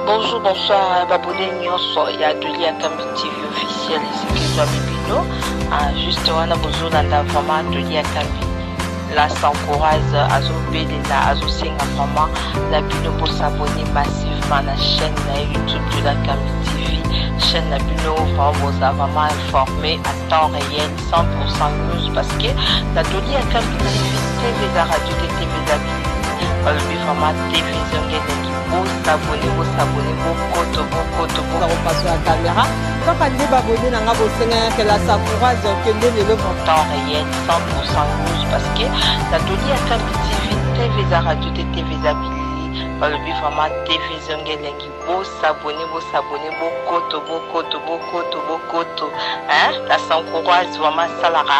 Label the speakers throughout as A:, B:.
A: Bonjour, bonsoir, Babone Nyonso, il y a Adelia Kambi TV officiel ici qui doit Bibino. Juste on a besoin d'un vraiment Adelia Kambi. Là, ça encourage Azo Belena, Azo Senga vraiment la Bino pour s'abonner massivement à la chaîne YouTube de la Kambi TV. Chaîne la Bino vous a vraiment informé à temps réel, 100% news parce que la Adelia Kambi TV, la radio de TV d'Abili. Le vraiment télévision vous abonnez, vous passer la caméra. Quand on dit abonné, on a besoin que la savoureuse que le temps réel 100% news parce que la Doli à Kambi TV, la radio de TV d'Abili. Le vraiment télévision vous s'abonnez, hein, la savoureuse vraiment salara.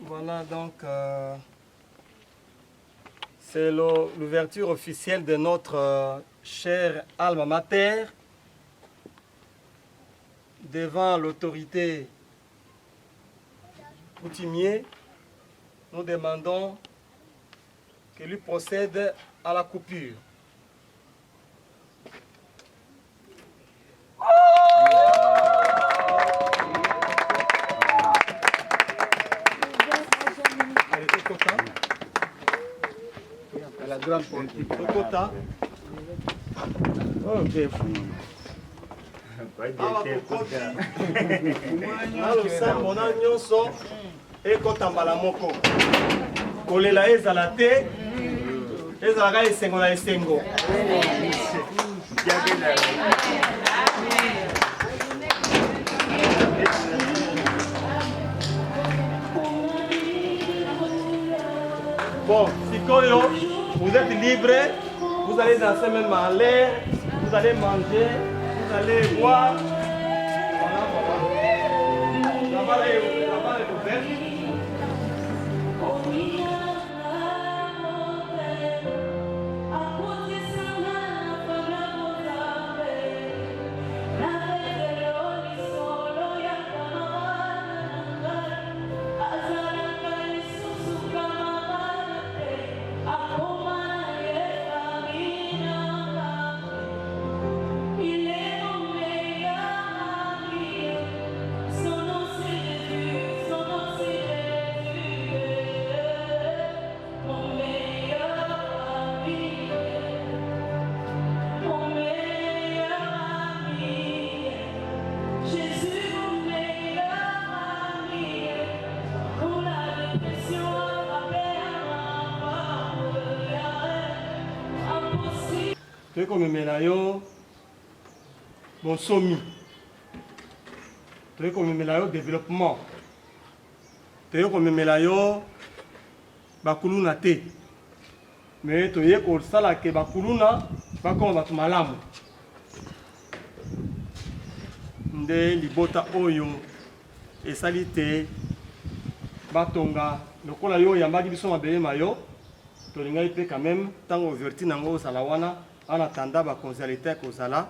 B: Voilà donc c'est l'ouverture officielle de notre cher alma mater devant l'autorité coutumier. Nous demandons qu'il lui procède à la coupure. La grande politique. Quota. Ok. Nalosambo na nyonso ekotambala moko kolela ezala te ezalaka esengo na esengo. Bon, sikoyo, vous êtes libre, vous allez danser même en l'air, vous allez manger, vous allez boire. La balle est ouverte. Tu es comme Melayo, bon sommi. Tu es comme Melayo développement. Tu es comme Melayo bakuluna te. Mais tu es comme ça là que bakuluna bakoma batu malamu. Nde libota oyo esali te batonga lokola yo yambaki biso mabele mayo. Tolingai pe quand même tango ouverture nango salawana. En attendant, la causalité causala,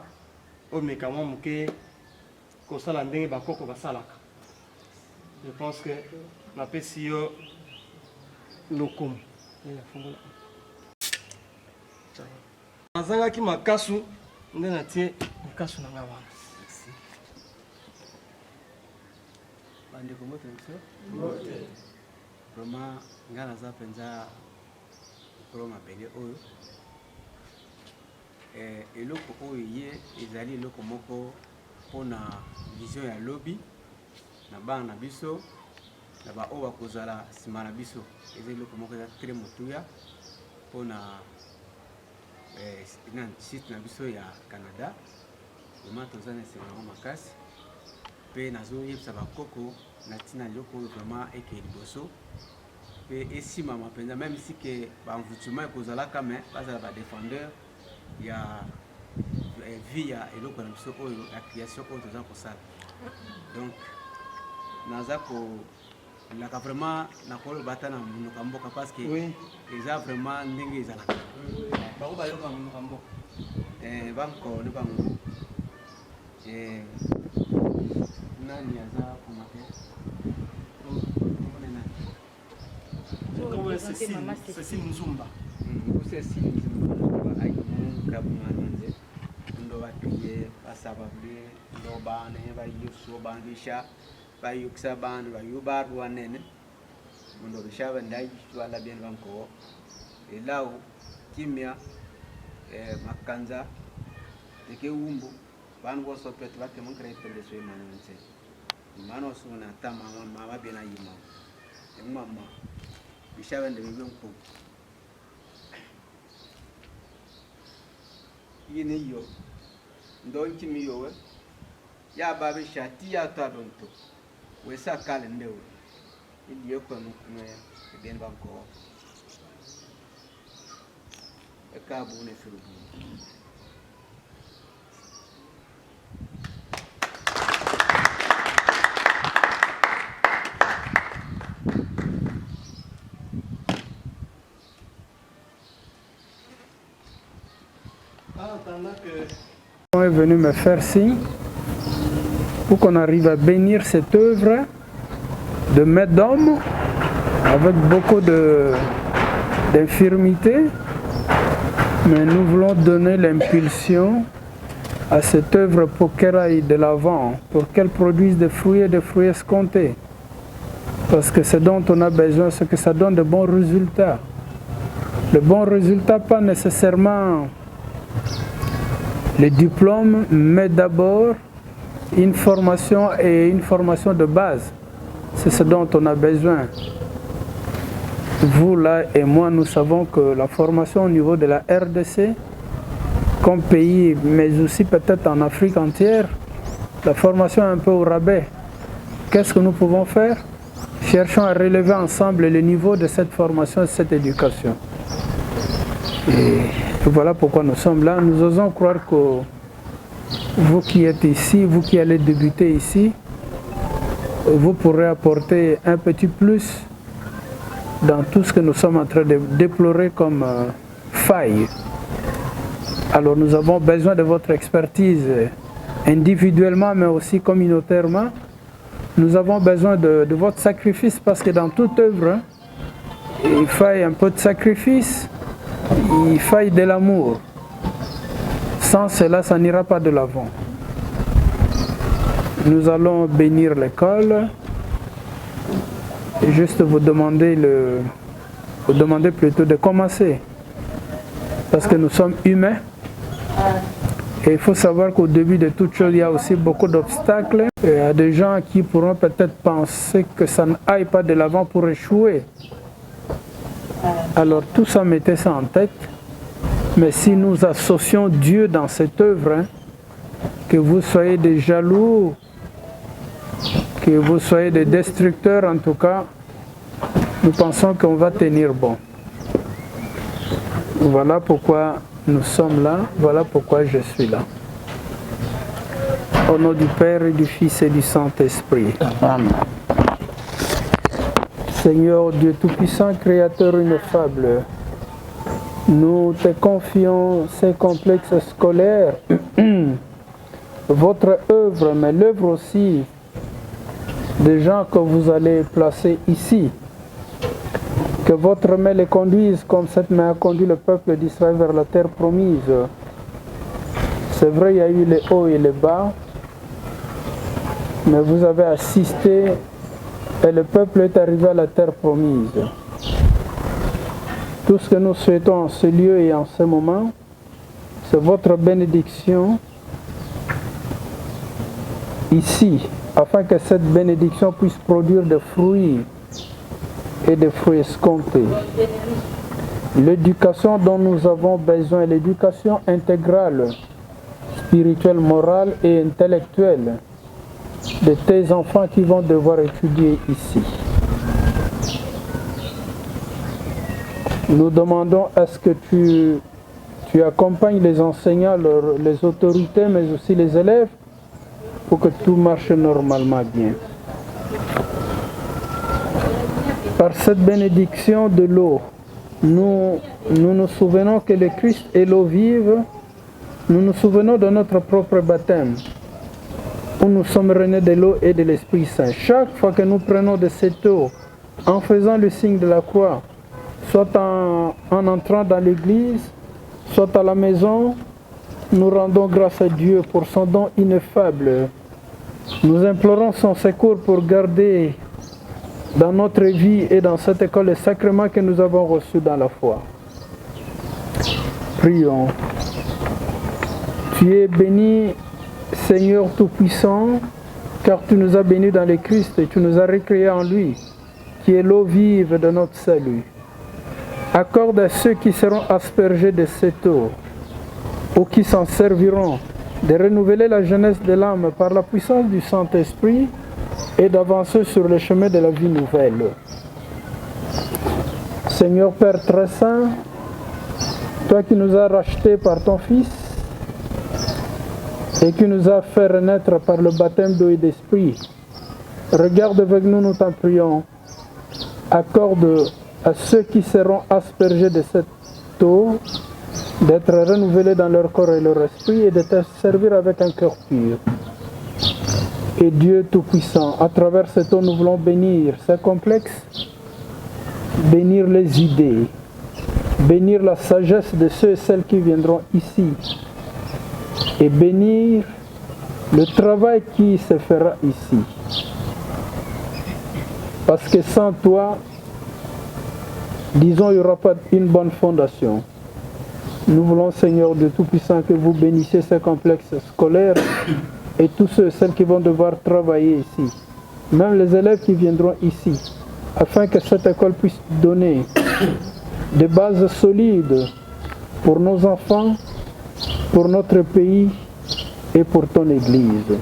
B: au médicament que causala ndenge bakoko basalaka. Je pense que na pesi yo lokomo. Azanga ki makasu nde na tie makasu na ngaba.
C: bandeko mbote na biso vraiment nga naza mpenza lokolo mabele oyo eloko oyo ye ezali eloko moko mpona vision ya lobi na bana na biso na baoyo bakozala nsima na biso eza eloko moko eza tre motuya mpona site na biso ya Canada vraiment toza na esengo makasi mpe nazoyebisa bakoko na ntina eloko oyo vraiment eke liboso mpe esimama mpenza même si ke bamvutuma ekozalaka me bazala badefendeur ya vie ya eloko na biso oyo ya création oyo toza kosala donc naza kolaka vraiment nakoloba ata na monoko ya mboka parce que eza vraiment ndenge ezalaka
D: bango bayoka monoko ya mboka
C: bankone bango nani aza formateur
B: Cécile Nzumba.
C: Cécile Nzumba ay kabmanze ndo batuye basababye ndo bane bayuso bangisha bayuksa ban bayubar wanene ndo bishaba ndai wala bien banko elao kimia makanza eke umbu ban go sopet bake mon créateur de soy manonse mano sona tama mama bien ayima mama bishaba ndebe nko yene yo ndonki mi yowe ya babe shati ya tadonto wesa kale ndewe ili yoko no ben banko eka bu ne firubu
E: est venu me faire signe pour qu'on arrive à bénir cette œuvre de main d'homme avec beaucoup d'infirmités, mais nous voulons donner l'impulsion à cette œuvre pour qu'elle aille de l'avant, pour qu'elle produise des fruits et des fruits escomptés, parce que ce dont on a besoin, c'est que ça donne de bons résultats. Le bon résultat, pas nécessairement les diplômes, mais d'abord une formation et une formation de base. C'est ce dont on a besoin. Vous là et moi, nous savons que la formation au niveau de la RDC, comme pays, mais aussi peut-être en Afrique entière, la formation est un peu au rabais. Qu'est-ce que nous pouvons faire? Cherchons à relever ensemble le niveau de cette formation et cette éducation. Et voilà pourquoi nous sommes là. Nous osons croire que vous qui êtes ici, vous qui allez débuter ici, vous pourrez apporter un petit plus dans tout ce que nous sommes en train de déplorer comme faille. Alors nous avons besoin de votre expertise individuellement mais aussi communautairement. Nous avons besoin de votre sacrifice parce que dans toute œuvre, il faut un peu de sacrifice. Il faille de l'amour. Sans cela, ça n'ira pas de l'avant. Nous allons bénir l'école. Et juste vous demander plutôt de commencer. Parce que nous sommes humains. Et il faut savoir qu'au début de toute chose, il y a aussi beaucoup d'obstacles. Il y a des gens qui pourront peut-être penser que ça n'aille pas de l'avant pour échouer. Alors tout ça, mettez ça en tête. Mais si nous associons Dieu dans cette œuvre, que vous soyez des jaloux, que vous soyez des destructeurs en tout cas, nous pensons qu'on va tenir bon. Voilà pourquoi nous sommes là, voilà pourquoi je suis là. Au nom du Père et du Fils et du Saint-Esprit. Amen. Seigneur Dieu Tout-Puissant, Créateur ineffable, nous te confions ces complexes scolaires, votre œuvre, mais l'œuvre aussi des gens que vous allez placer ici. Que votre main les conduise comme cette main a conduit le peuple d'Israël vers la terre promise. C'est vrai, il y a eu les hauts et les bas, mais vous avez assisté et le peuple est arrivé à la terre promise. Tout ce que nous souhaitons en ce lieu et en ce moment, c'est votre bénédiction ici, afin que cette bénédiction puisse produire des fruits et des fruits escomptés. L'éducation dont nous avons besoin, l'éducation intégrale, spirituelle, morale et intellectuelle de tes enfants qui vont devoir étudier ici. Nous demandons à ce que tu accompagnes les enseignants, les autorités, mais aussi les élèves, pour que tout marche normalement bien. Par cette bénédiction de l'eau, nous nous souvenons que le Christ est l'eau vive. Nous nous souvenons de notre propre baptême, où nous sommes renés de l'eau et de l'Esprit Saint. Chaque fois que nous prenons de cette eau, en faisant le signe de la croix, soit en entrant dans l'église, soit à la maison, nous rendons grâce à Dieu pour son don ineffable. Nous implorons son secours pour garder dans notre vie et dans cette école les sacrements que nous avons reçus dans la foi. Prions. Tu es béni, Seigneur Tout-Puissant, car tu nous as bénis dans le Christ et tu nous as recréés en lui, qui est l'eau vive de notre salut. Accorde à ceux qui seront aspergés de cette eau, ou qui s'en serviront, de renouveler la jeunesse de l'âme par la puissance du Saint-Esprit et d'avancer sur le chemin de la vie nouvelle. Seigneur Père très saint, toi qui nous as rachetés par ton Fils et qui nous as fait renaître par le baptême d'eau et d'esprit, regarde avec nous, nous t'en prions. Accorde à ceux qui seront aspergés de cette eau d'être renouvelés dans leur corps et leur esprit et de te servir avec un cœur pur. Et Dieu Tout-Puissant, à travers cette eau, nous voulons bénir ces complexes, bénir les idées, bénir la sagesse de ceux et celles qui viendront ici et bénir le travail qui se fera ici. Parce que sans toi, disons, il n'y aura pas une bonne fondation. Nous voulons, Seigneur Dieu Tout-Puissant, que vous bénissiez ces complexes scolaires et tous ceux et celles qui vont devoir travailler ici, même les élèves qui viendront ici, afin que cette école puisse donner des bases solides pour nos enfants, pour notre pays et pour ton Église.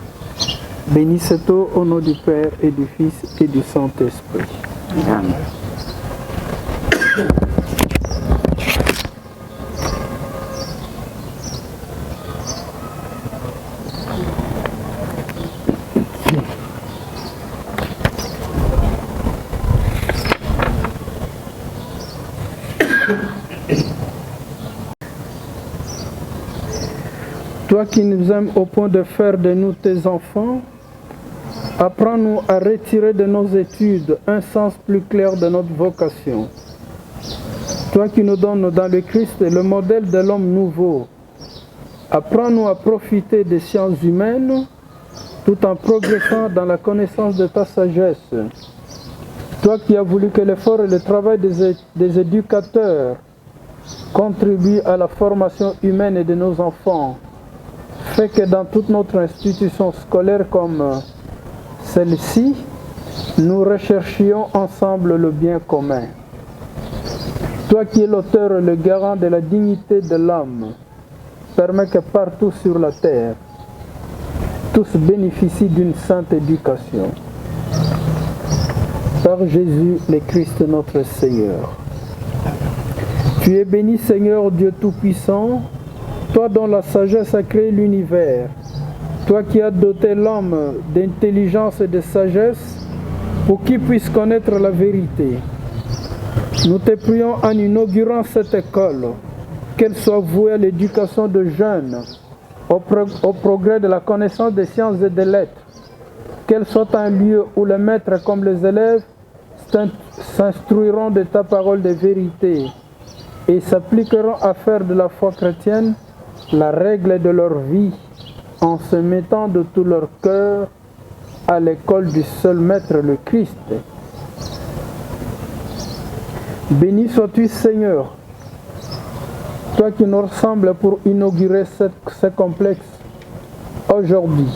E: Bénis cette eau au nom du Père et du Fils et du Saint-Esprit. Amen. Toi qui nous aimes au point de faire de nous tes enfants, apprends-nous à retirer de nos études un sens plus clair de notre vocation. Toi qui nous donnes dans le Christ le modèle de l'homme nouveau, apprends-nous à profiter des sciences humaines tout en progressant dans la connaissance de ta sagesse. Toi qui as voulu que l'effort et le travail des éducateurs contribuent à la formation humaine de nos enfants, fais que dans toute notre institution scolaire comme celle-ci, nous recherchions ensemble le bien commun. Toi qui es l'auteur et le garant de la dignité de l'homme, permets que partout sur la terre, tous bénéficient d'une sainte éducation. Par Jésus le Christ notre Seigneur. Tu es béni, Seigneur Dieu Tout-Puissant, toi dont la sagesse a créé l'univers, toi qui as doté l'homme d'intelligence et de sagesse pour qu'il puisse connaître la vérité. Nous te prions en inaugurant cette école, qu'elle soit vouée à l'éducation de jeunes, au progrès de la connaissance des sciences et des lettres, qu'elle soit un lieu où les maîtres comme les élèves s'instruiront de ta parole de vérité et s'appliqueront à faire de la foi chrétienne la règle de leur vie en se mettant de tout leur cœur à l'école du seul Maître, le Christ, Béni sois-tu, Seigneur, toi qui nous ressembles pour inaugurer ce complexe aujourd'hui.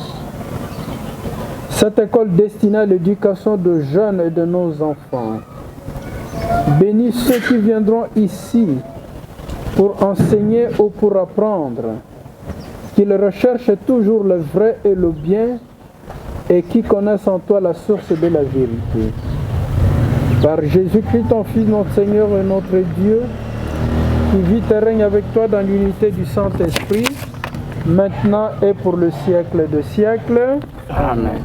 E: Cette école destinée à l'éducation de jeunes et de nos enfants. Bénis ceux qui viendront ici pour enseigner ou pour apprendre, qu'ils recherchent toujours le vrai et le bien et qui connaissent en toi la source de la vérité. Par Jésus-Christ, ton Fils, notre Seigneur et notre Dieu, qui vit et règne avec toi dans l'unité du Saint-Esprit, maintenant et pour le siècle des siècles. Amen.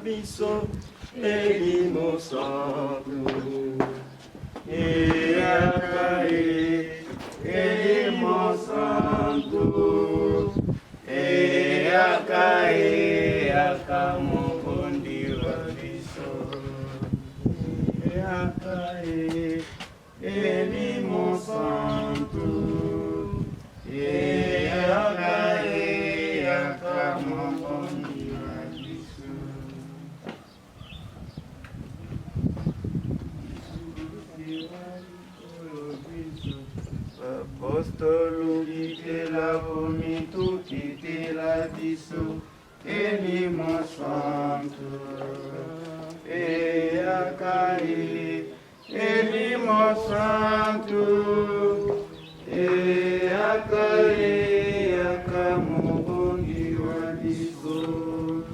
B: Biso elimo santo eakae elimo santo eakae akamokondi wa biso eakae elimo santo eakae akamokondi Apostolo la vomito che la biso e limo santo e acai e limo santo e acai acamogongi wa biso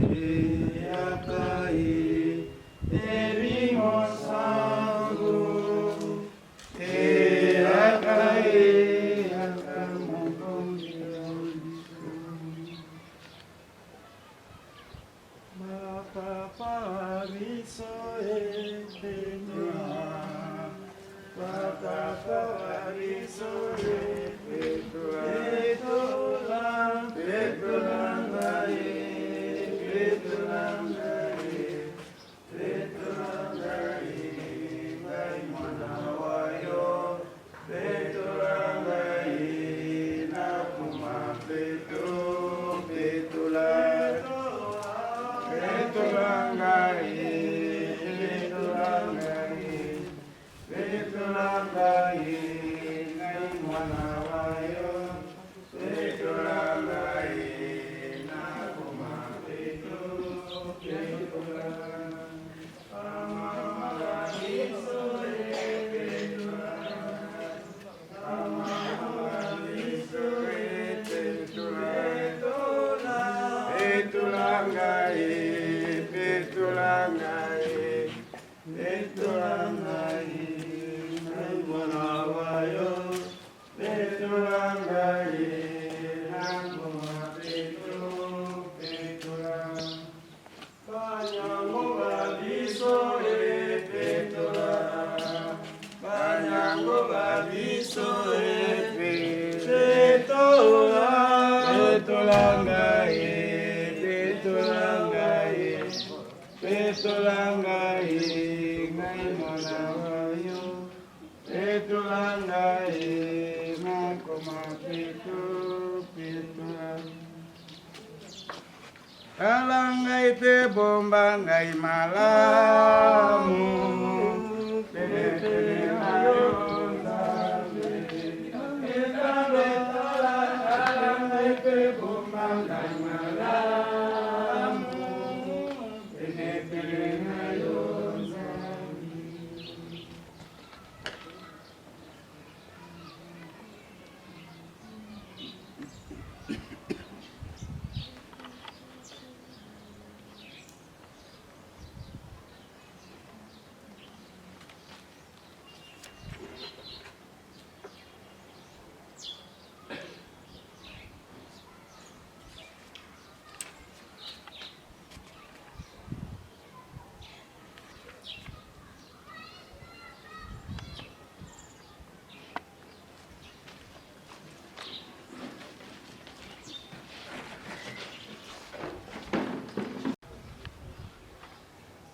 B: e acai e limo santo Betulangai, Betulangai,
C: Alangai pe bomba ngai malamu pe ayo alangai pe bomba ngai malamu pe ayo.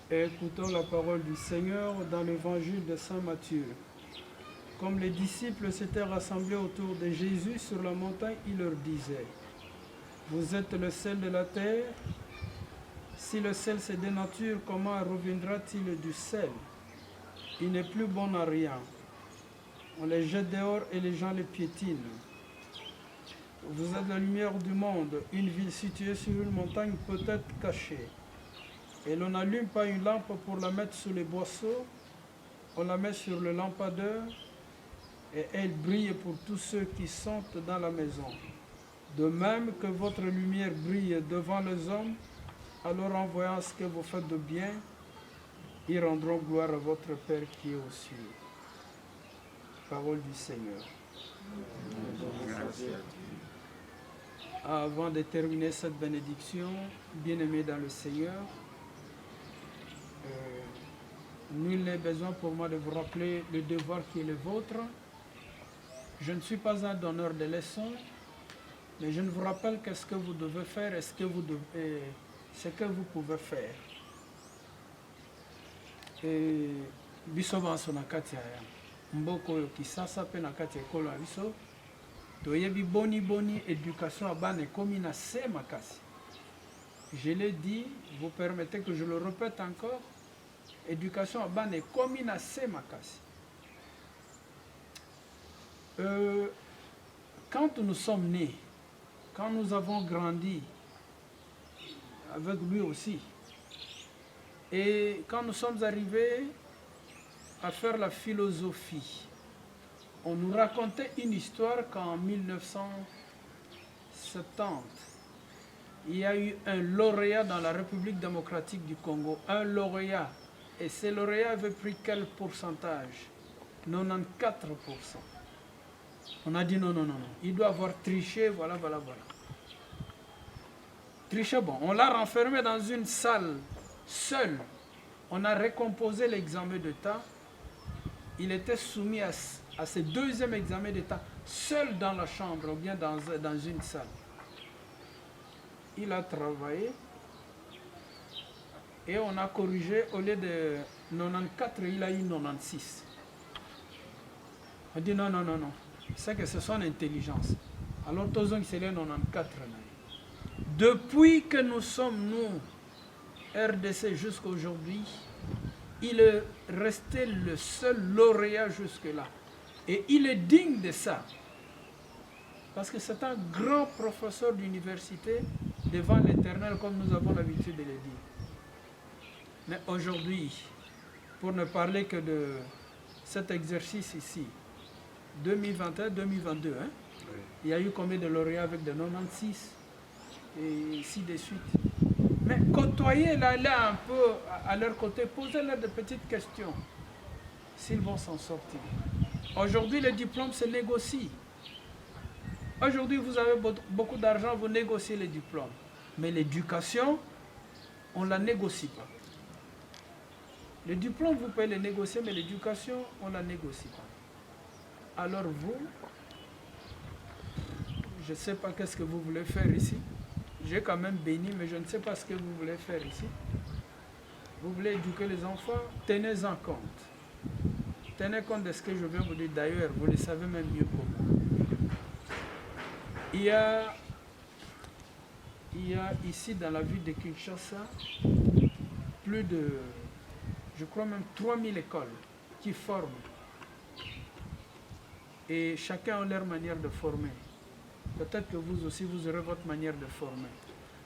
E: Écoutons la parole du Seigneur dans l'évangile de Saint Matthieu. Comme les disciples s'étaient rassemblés autour de Jésus sur la montagne, il leur disait: vous êtes le sel de la terre. Si le sel se dénature, comment reviendra-t-il du sel? Il n'est plus bon à rien. On les jette dehors et les gens les piétinent. Vous êtes la lumière du monde. Une ville située sur une montagne peut être cachée. Et l'on n'allume pas une lampe pour la mettre sous les boisseaux, on la met sur le lampadaire et elle brille pour tous ceux qui sont dans la maison. De même que votre lumière brille devant les hommes, alors en voyant ce que vous faites de bien, ils rendront gloire à votre Père qui est aux cieux. Parole du Seigneur. Avant de terminer cette bénédiction, bien-aimés dans le Seigneur, nul n'est besoin pour moi de vous rappeler le devoir qui est le vôtre. Je ne suis pas un donneur de leçons, mais je ne vous rappelle qu'est-ce que vous devez faire et ce que vous pouvez faire. Et biso banso na kati ya mboko oyo kisasa pe na kati ekolo ya biso toyebi boni éducation ya bana ekomi na se makasi. Je l'ai dit, vous permettez que je le répète encore. Éducation à bane comme na se makasi. Quand nous sommes nés, quand nous avons grandi avec lui aussi, et quand nous sommes arrivés à faire la philosophie, on nous racontait une histoire qu'en 1970, il y a eu un lauréat dans la République démocratique du Congo, un lauréat. Et ce lauréat avait pris quel pourcentage? 94%. On a dit non, il doit avoir triché, voilà. Triché, bon, on l'a renfermé dans une salle, seul. On a récomposé l'examen d'État. Il était soumis à ce deuxième examen d'État, seul dans la chambre, ou bien dans une salle. Il a travaillé. Et on a corrigé, au lieu de 94, il a eu 96. On dit non. C'est que c'est son intelligence. Alors, tous ont c'est les 94. Depuis que nous sommes, nous, RDC jusqu'à aujourd'hui, il est resté le seul lauréat jusque-là. Et il est digne de ça. Parce que c'est un grand professeur d'université devant l'Éternel, comme nous avons l'habitude de le dire. Mais aujourd'hui, pour ne parler que de cet exercice ici, 2021-2022, hein, oui. Il y a eu combien de lauréats avec de 96 et ainsi de suite. Mais côtoyez-les là un peu à leur côté, posez-leur de petites questions, s'ils vont s'en sortir. Aujourd'hui, les diplômes se négocient. Aujourd'hui, vous avez beaucoup d'argent, vous négociez les diplômes. Mais l'éducation, on ne la négocie pas. Le diplôme, vous pouvez le négocier, mais l'éducation, on ne la négocie pas. Alors vous, je ne sais pas qu'est-ce que vous voulez faire ici. J'ai quand même béni, mais je ne sais pas ce que vous voulez faire ici. Vous voulez éduquer les enfants, tenez-en compte. Tenez compte de ce que je viens vous dire. D'ailleurs, vous le savez même mieux que moi. Il y a ici dans la ville de Kinshasa plus de, je crois même 3000 écoles qui forment. Et chacun a leur manière de former. Peut-être que vous aussi, vous aurez votre manière de former.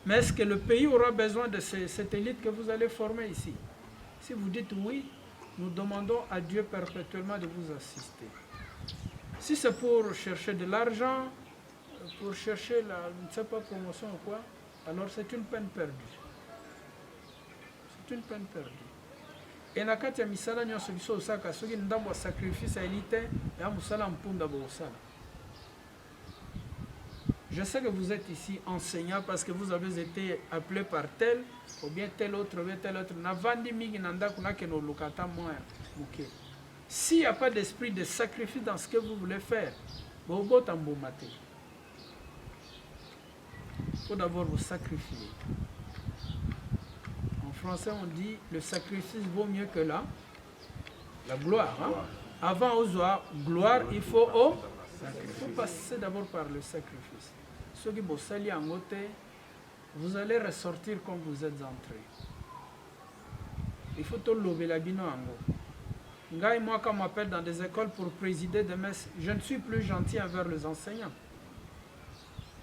E: Mais est-ce que le pays aura besoin de cette élite que vous allez former ici? Si vous dites oui, nous demandons à Dieu perpétuellement de vous assister. Si c'est pour chercher de l'argent, pour chercher la, je ne sais pas, promotion ou quoi, alors c'est une peine perdue. C'est une peine perdue. Et na kati ya misala nyonso biso osaka soki ndambo ya sacrifice ya elite ya musala mpunda bosala. Je sais que vous êtes ici enseignant parce que vous avez été appelé par tel ou bien tel autre. S'il n'y a pas d'esprit de sacrifice dans ce que vous voulez faire, il faut d'abord vous sacrifier. En français, on dit le sacrifice vaut mieux que la gloire. Hein? Avant aux gloire, il faut passer d'abord par le sacrifice. Ceux qui bossali en côté, vous allez ressortir comme vous êtes entrés. Il faut tout lever la bino en haut. Ngai, moi, quand on m'appelle dans des écoles pour présider des messes, je ne suis plus gentil envers les enseignants.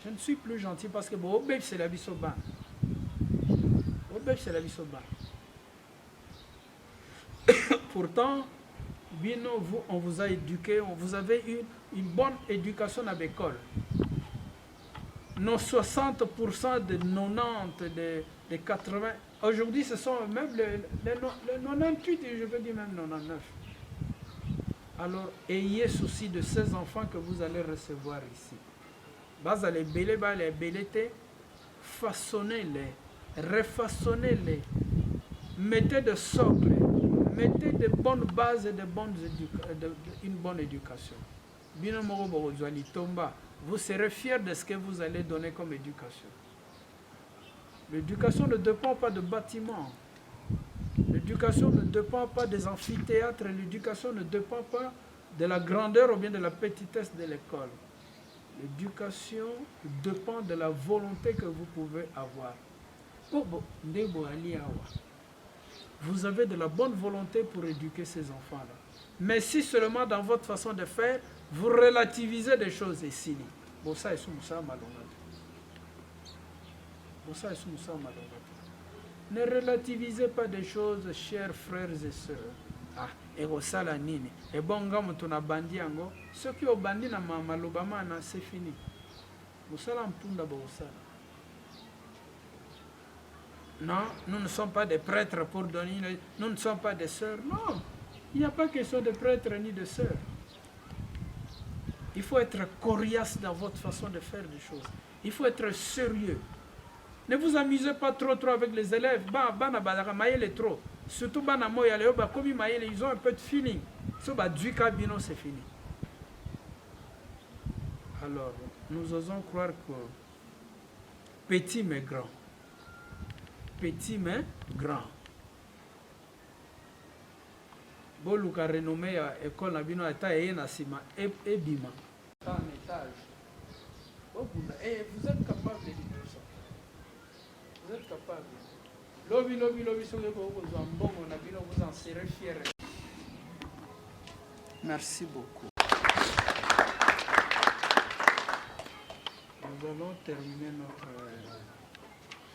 E: Je ne suis plus gentil parce que bon, c'est la bisoban. C'est la bisoban. Pourtant, Bino, on vous a éduqué, vous avez eu une bonne éducation à l'école. Nos 60%, de 90%, de 80%, aujourd'hui ce sont même les 98%, je veux dire même 99%. Alors, ayez souci de ces enfants que vous allez recevoir ici. Vous allez belleter, façonnez-les, refaçonnez-les, mettez de socle, mettez de bonnes bases et une bonne éducation. Vous serez fiers de ce que vous allez donner comme éducation. L'éducation ne dépend pas de bâtiments. L'éducation ne dépend pas des amphithéâtres. L'éducation ne dépend pas de la grandeur ou bien de la petitesse de l'école. L'éducation dépend de la volonté que vous pouvez avoir. Vous avez de la bonne volonté pour éduquer ces enfants-là. Mais si seulement dans votre façon de faire, vous relativisez des choses ici. Ne relativisez pas des choses, chers frères et sœurs. Ah, erosala nini. Et bon, tuna bandi ango. Ceux qui ont bandi na malobamana, c'est fini. Bosala mpunda bosala. Non, nous ne sommes pas des prêtres pour donner. Nous ne sommes pas des sœurs. Non, il n'y a pas question de prêtres ni de sœurs. Il faut être coriace dans votre façon de faire des choses. Il faut être sérieux. Ne vous amusez pas trop avec les élèves. Trop. Surtout ils ont un peu de feeling. C'est fini. Alors, nous osons croire que petit mais grand. Petit mais grand. Boluka renommé à école Nabino Ata et Nasima et Bima. Un étage. Et vous êtes capable de dire ça. Vous êtes capable. Lobby, sur le bon, vous en serez fiers. Merci beaucoup. Nous allons terminer notre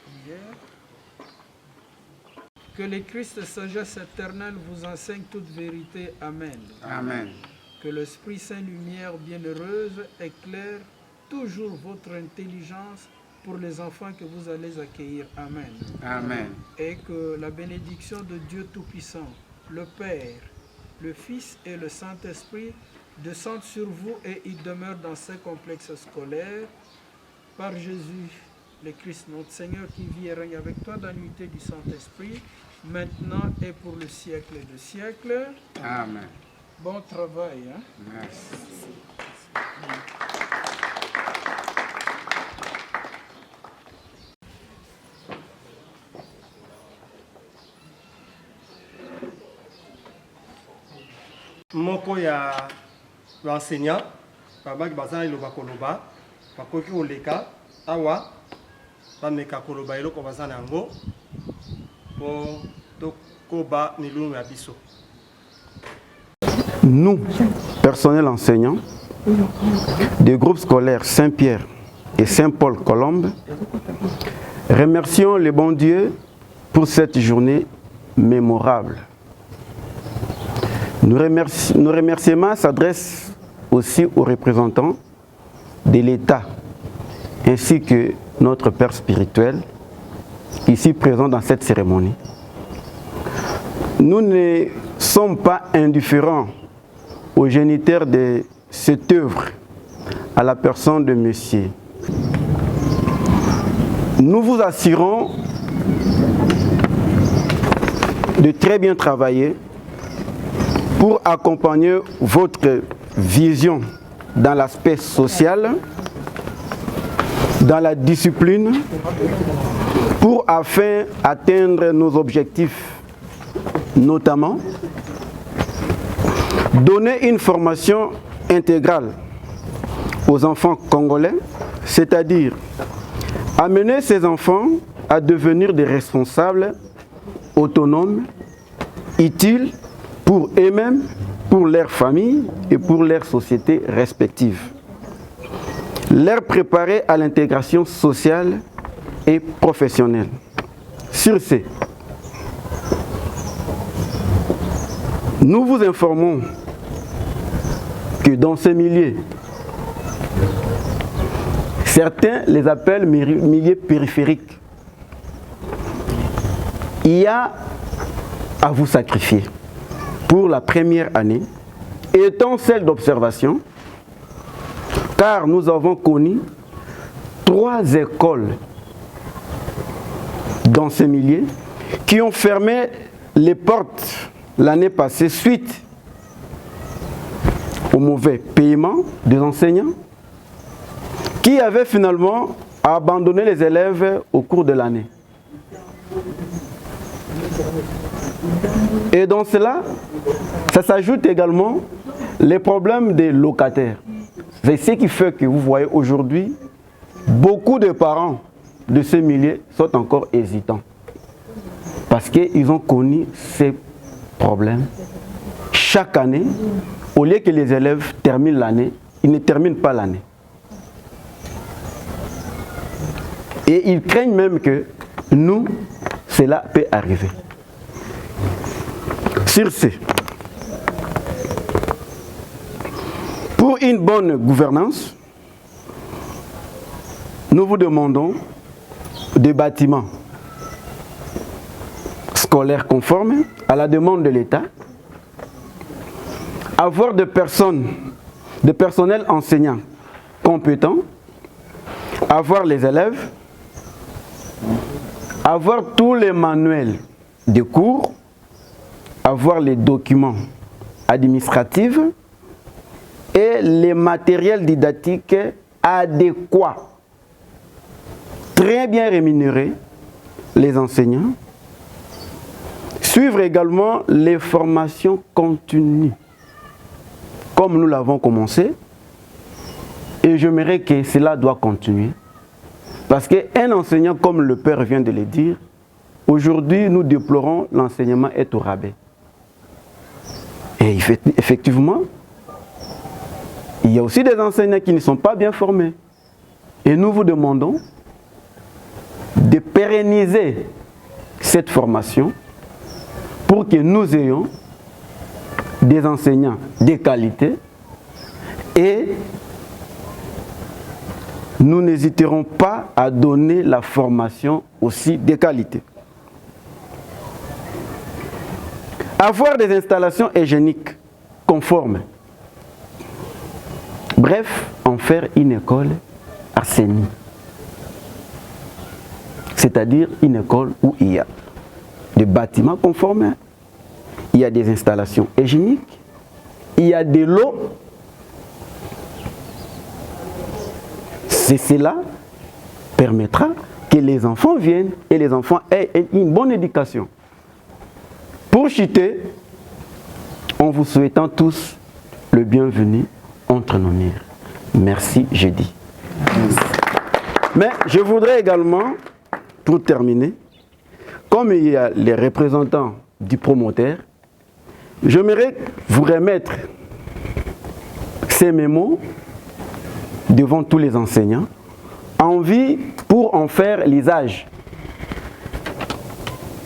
E: prière. Que le Christ de sagesse éternelle vous enseigne toute vérité. Amen.
C: Amen.
E: Que l'Esprit Saint Lumière bienheureuse éclaire toujours votre intelligence pour les enfants que vous allez accueillir. Amen.
C: Amen.
E: Et que la bénédiction de Dieu Tout-Puissant, le Père, le Fils et le Saint-Esprit descende sur vous et il demeure dans ces complexes scolaires. Par Jésus, le Christ, notre Seigneur, qui vit et règne avec toi dans l'unité du Saint-Esprit, maintenant et pour le siècle des siècles.
C: Amen.
E: Bon travail. Hein?
C: Merci.
B: moko ya enseignant babaki baza iloba koloba bakoki koleka awa bameka koloba eloko baza na yango po tokoba milulu ya biso.
F: Nous, personnel enseignant des groupes scolaires Saint-Pierre et Saint-Paul Colombe, remercions le bon Dieu pour cette journée mémorable. Nos remerciements s'adressent aussi aux représentants de l'État ainsi que notre Père spirituel ici présent dans cette cérémonie. Nous ne sommes pas indifférents aux géniteurs de cette œuvre à la personne de Monsieur. Nous vous assurons de très bien travailler pour accompagner votre vision dans l'aspect social, dans la discipline, pour afin d'atteindre nos objectifs, notamment donner une formation intégrale aux enfants congolais, c'est-à-dire amener ces enfants à devenir des responsables autonomes, utiles pour eux-mêmes, pour leur famille et pour leur société respective. Leur préparer à l'intégration sociale et professionnelle. Sur ce, nous vous informons que dans ces milieux, certains les appellent milieux périphériques. Il y a à vous sacrifier pour la première année, étant celle d'observation, car nous avons connu 3 écoles dans ces milieux qui ont fermé les portes l'année passée suite au mauvais paiement des enseignants qui avaient finalement abandonné les élèves au cours de l'année. Et dans cela, ça s'ajoute également les problèmes des locataires. C'est ce qui fait que vous voyez aujourd'hui, beaucoup de parents de ces milieux sont encore hésitants. Parce qu'ils ont connu ces problèmes. Chaque année, au lieu que les élèves terminent l'année, ils ne terminent pas l'année. Et ils craignent même que nous, cela peut arriver. Sur ce, pour une bonne gouvernance, nous vous demandons des bâtiments scolaires conformes à la demande de l'État, avoir des personnels enseignants compétents, avoir les élèves, avoir tous les manuels de cours, avoir les documents administratifs et les matériels didactiques adéquats. Très bien rémunérer les enseignants. Suivre également les formations continues, comme nous l'avons commencé. Et j'aimerais que cela doit continuer. Parce qu'un enseignant, comme le Père vient de le dire, aujourd'hui nous déplorons l'enseignement est au rabais. Et effectivement, il y a aussi des enseignants qui ne sont pas bien formés. Et nous vous demandons de pérenniser cette formation pour que nous ayons des enseignants de qualité et nous n'hésiterons pas à donner la formation aussi de qualité. Avoir des installations hygiéniques conformes. Bref, en faire une école assainie. C'est-à-dire une école où il y a des bâtiments conformes, il y a des installations hygiéniques, il y a de l'eau. Cela permettra que les enfants viennent et les enfants aient une bonne éducation. Pour chuter, en vous souhaitant tous le bienvenu entre nos murs. Merci, je dis. Mais je voudrais également, pour terminer, comme il y a les représentants du promoteur, j'aimerais vous remettre ces mémos devant tous les enseignants, en vie pour en faire l'usage.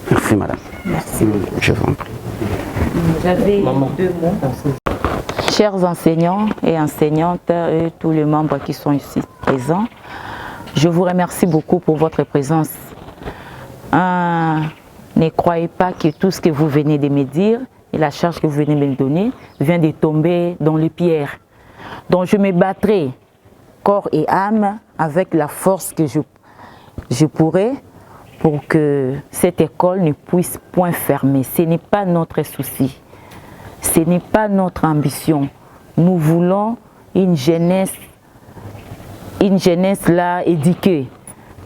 F: Merci madame.
G: Merci.
F: Je vous en prie.
G: J'avais 2 mots. Chers enseignants et enseignantes et tous les membres qui sont ici présents, je vous remercie beaucoup pour votre présence. Ne croyez pas que tout ce que vous venez de me dire et la charge que vous venez de me donner vient de tomber dans les pierres. Donc je me battrai corps et âme avec la force que je pourrai pour que cette école ne puisse point fermer. Ce n'est pas notre souci. Ce n'est pas notre ambition. Nous voulons une jeunesse là éduquée.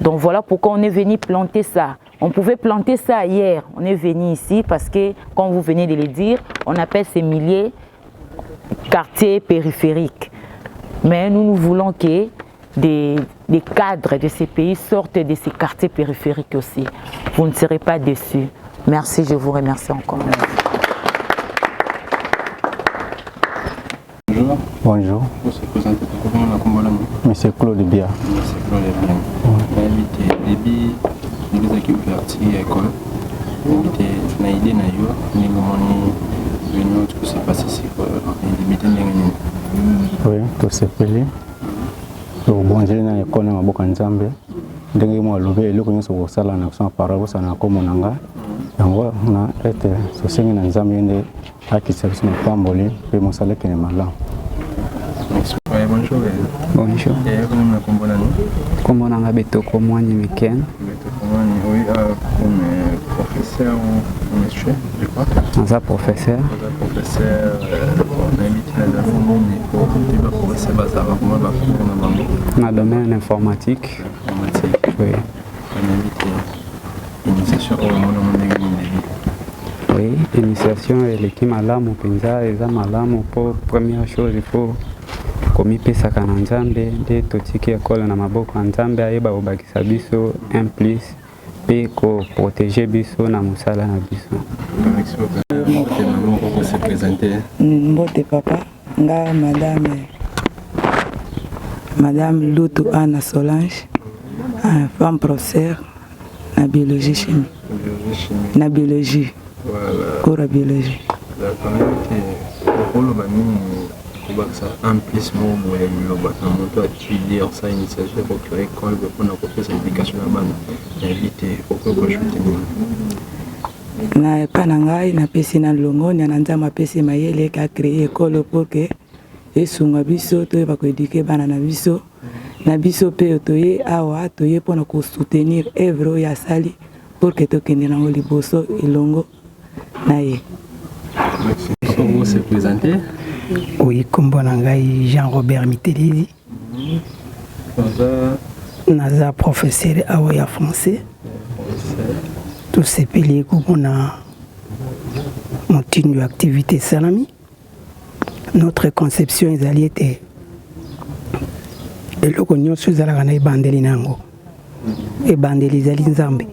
G: Donc voilà pourquoi on est venu planter ça. On pouvait planter ça hier. On est venu ici parce que, comme vous venez de le dire, on appelle ces milliers quartiers périphériques. Mais nous voulons que des cadres de ces pays sortent de ces quartiers périphériques aussi. Vous ne serez pas déçus. Merci, je vous remercie encore.
H: Bonjour.
I: Bonjour.
H: Vous se présentez comment la Combolama?
I: Monsieur Claude Bia.
H: Monsieur Claude Bia. On a invité début nous équipe ouverture à l'école. Invité na idée na yo ni ngomoni venu tout se passe ici pour limiter ngani.
I: Oui, tout se peli. Donc bon j'ai na école na maboka nzambe. Ndenge mo lobe eloko nyoso ko sala na kusoma parabo sana ko monanga. Yango na ete so sengi na nzambe ende akisa biso na pamboli pe mo sala kene malamu.
H: Bonjour.
J: Bonjour.
H: Et vous me comprenez?
J: Comment on a Betoko Moine Miken?
H: Betoko Moine, oui, comme professeur ou monsieur, je crois.
J: On a professeur.
H: Professeur, on a invité la famille pour débat professeur Bazara, comment va faire
J: dans le domaine informatique.
H: Informatique.
J: Oui.
H: On a invité initiation au monde.
J: Oui, initiation et l'équipe malamu penza eza malamu pour première chose il faut komipesaka na nzambe nde totiki ekolo na maboko ya nzambe ayeba kobakisa biso un plus mpe koprotege biso na mosala na biso.
K: Mbote papa nga madame Lutu Anna Solange, femme professeur na biologie chimie. Na biologie.
H: Voilà.
K: Cours à biologie.
H: La communauté, pour le en plus, moi, je étudier ça, initiative pour créer l'école, pour apporter cette éducation à la bande, éviter pourquoi je suis
K: na panangai na pesi na longo na nzama pesi mayele ka créer école pour que esunga biso to ba ko éduquer bana na biso pe toye awa toye pour ko soutenir œuvre ya sali pour que to kende na liboso ilongo na ye.
H: Merci. Comment vous se présenter?
L: Oui, comme Bonangai Jean-Robert Mitelili. Naza professeur Aoya français. Tous ces pays qu'on a continué activité salami. Notre conception est alliée et le cognon sous la bandeli nango et bandeli zalinzambe.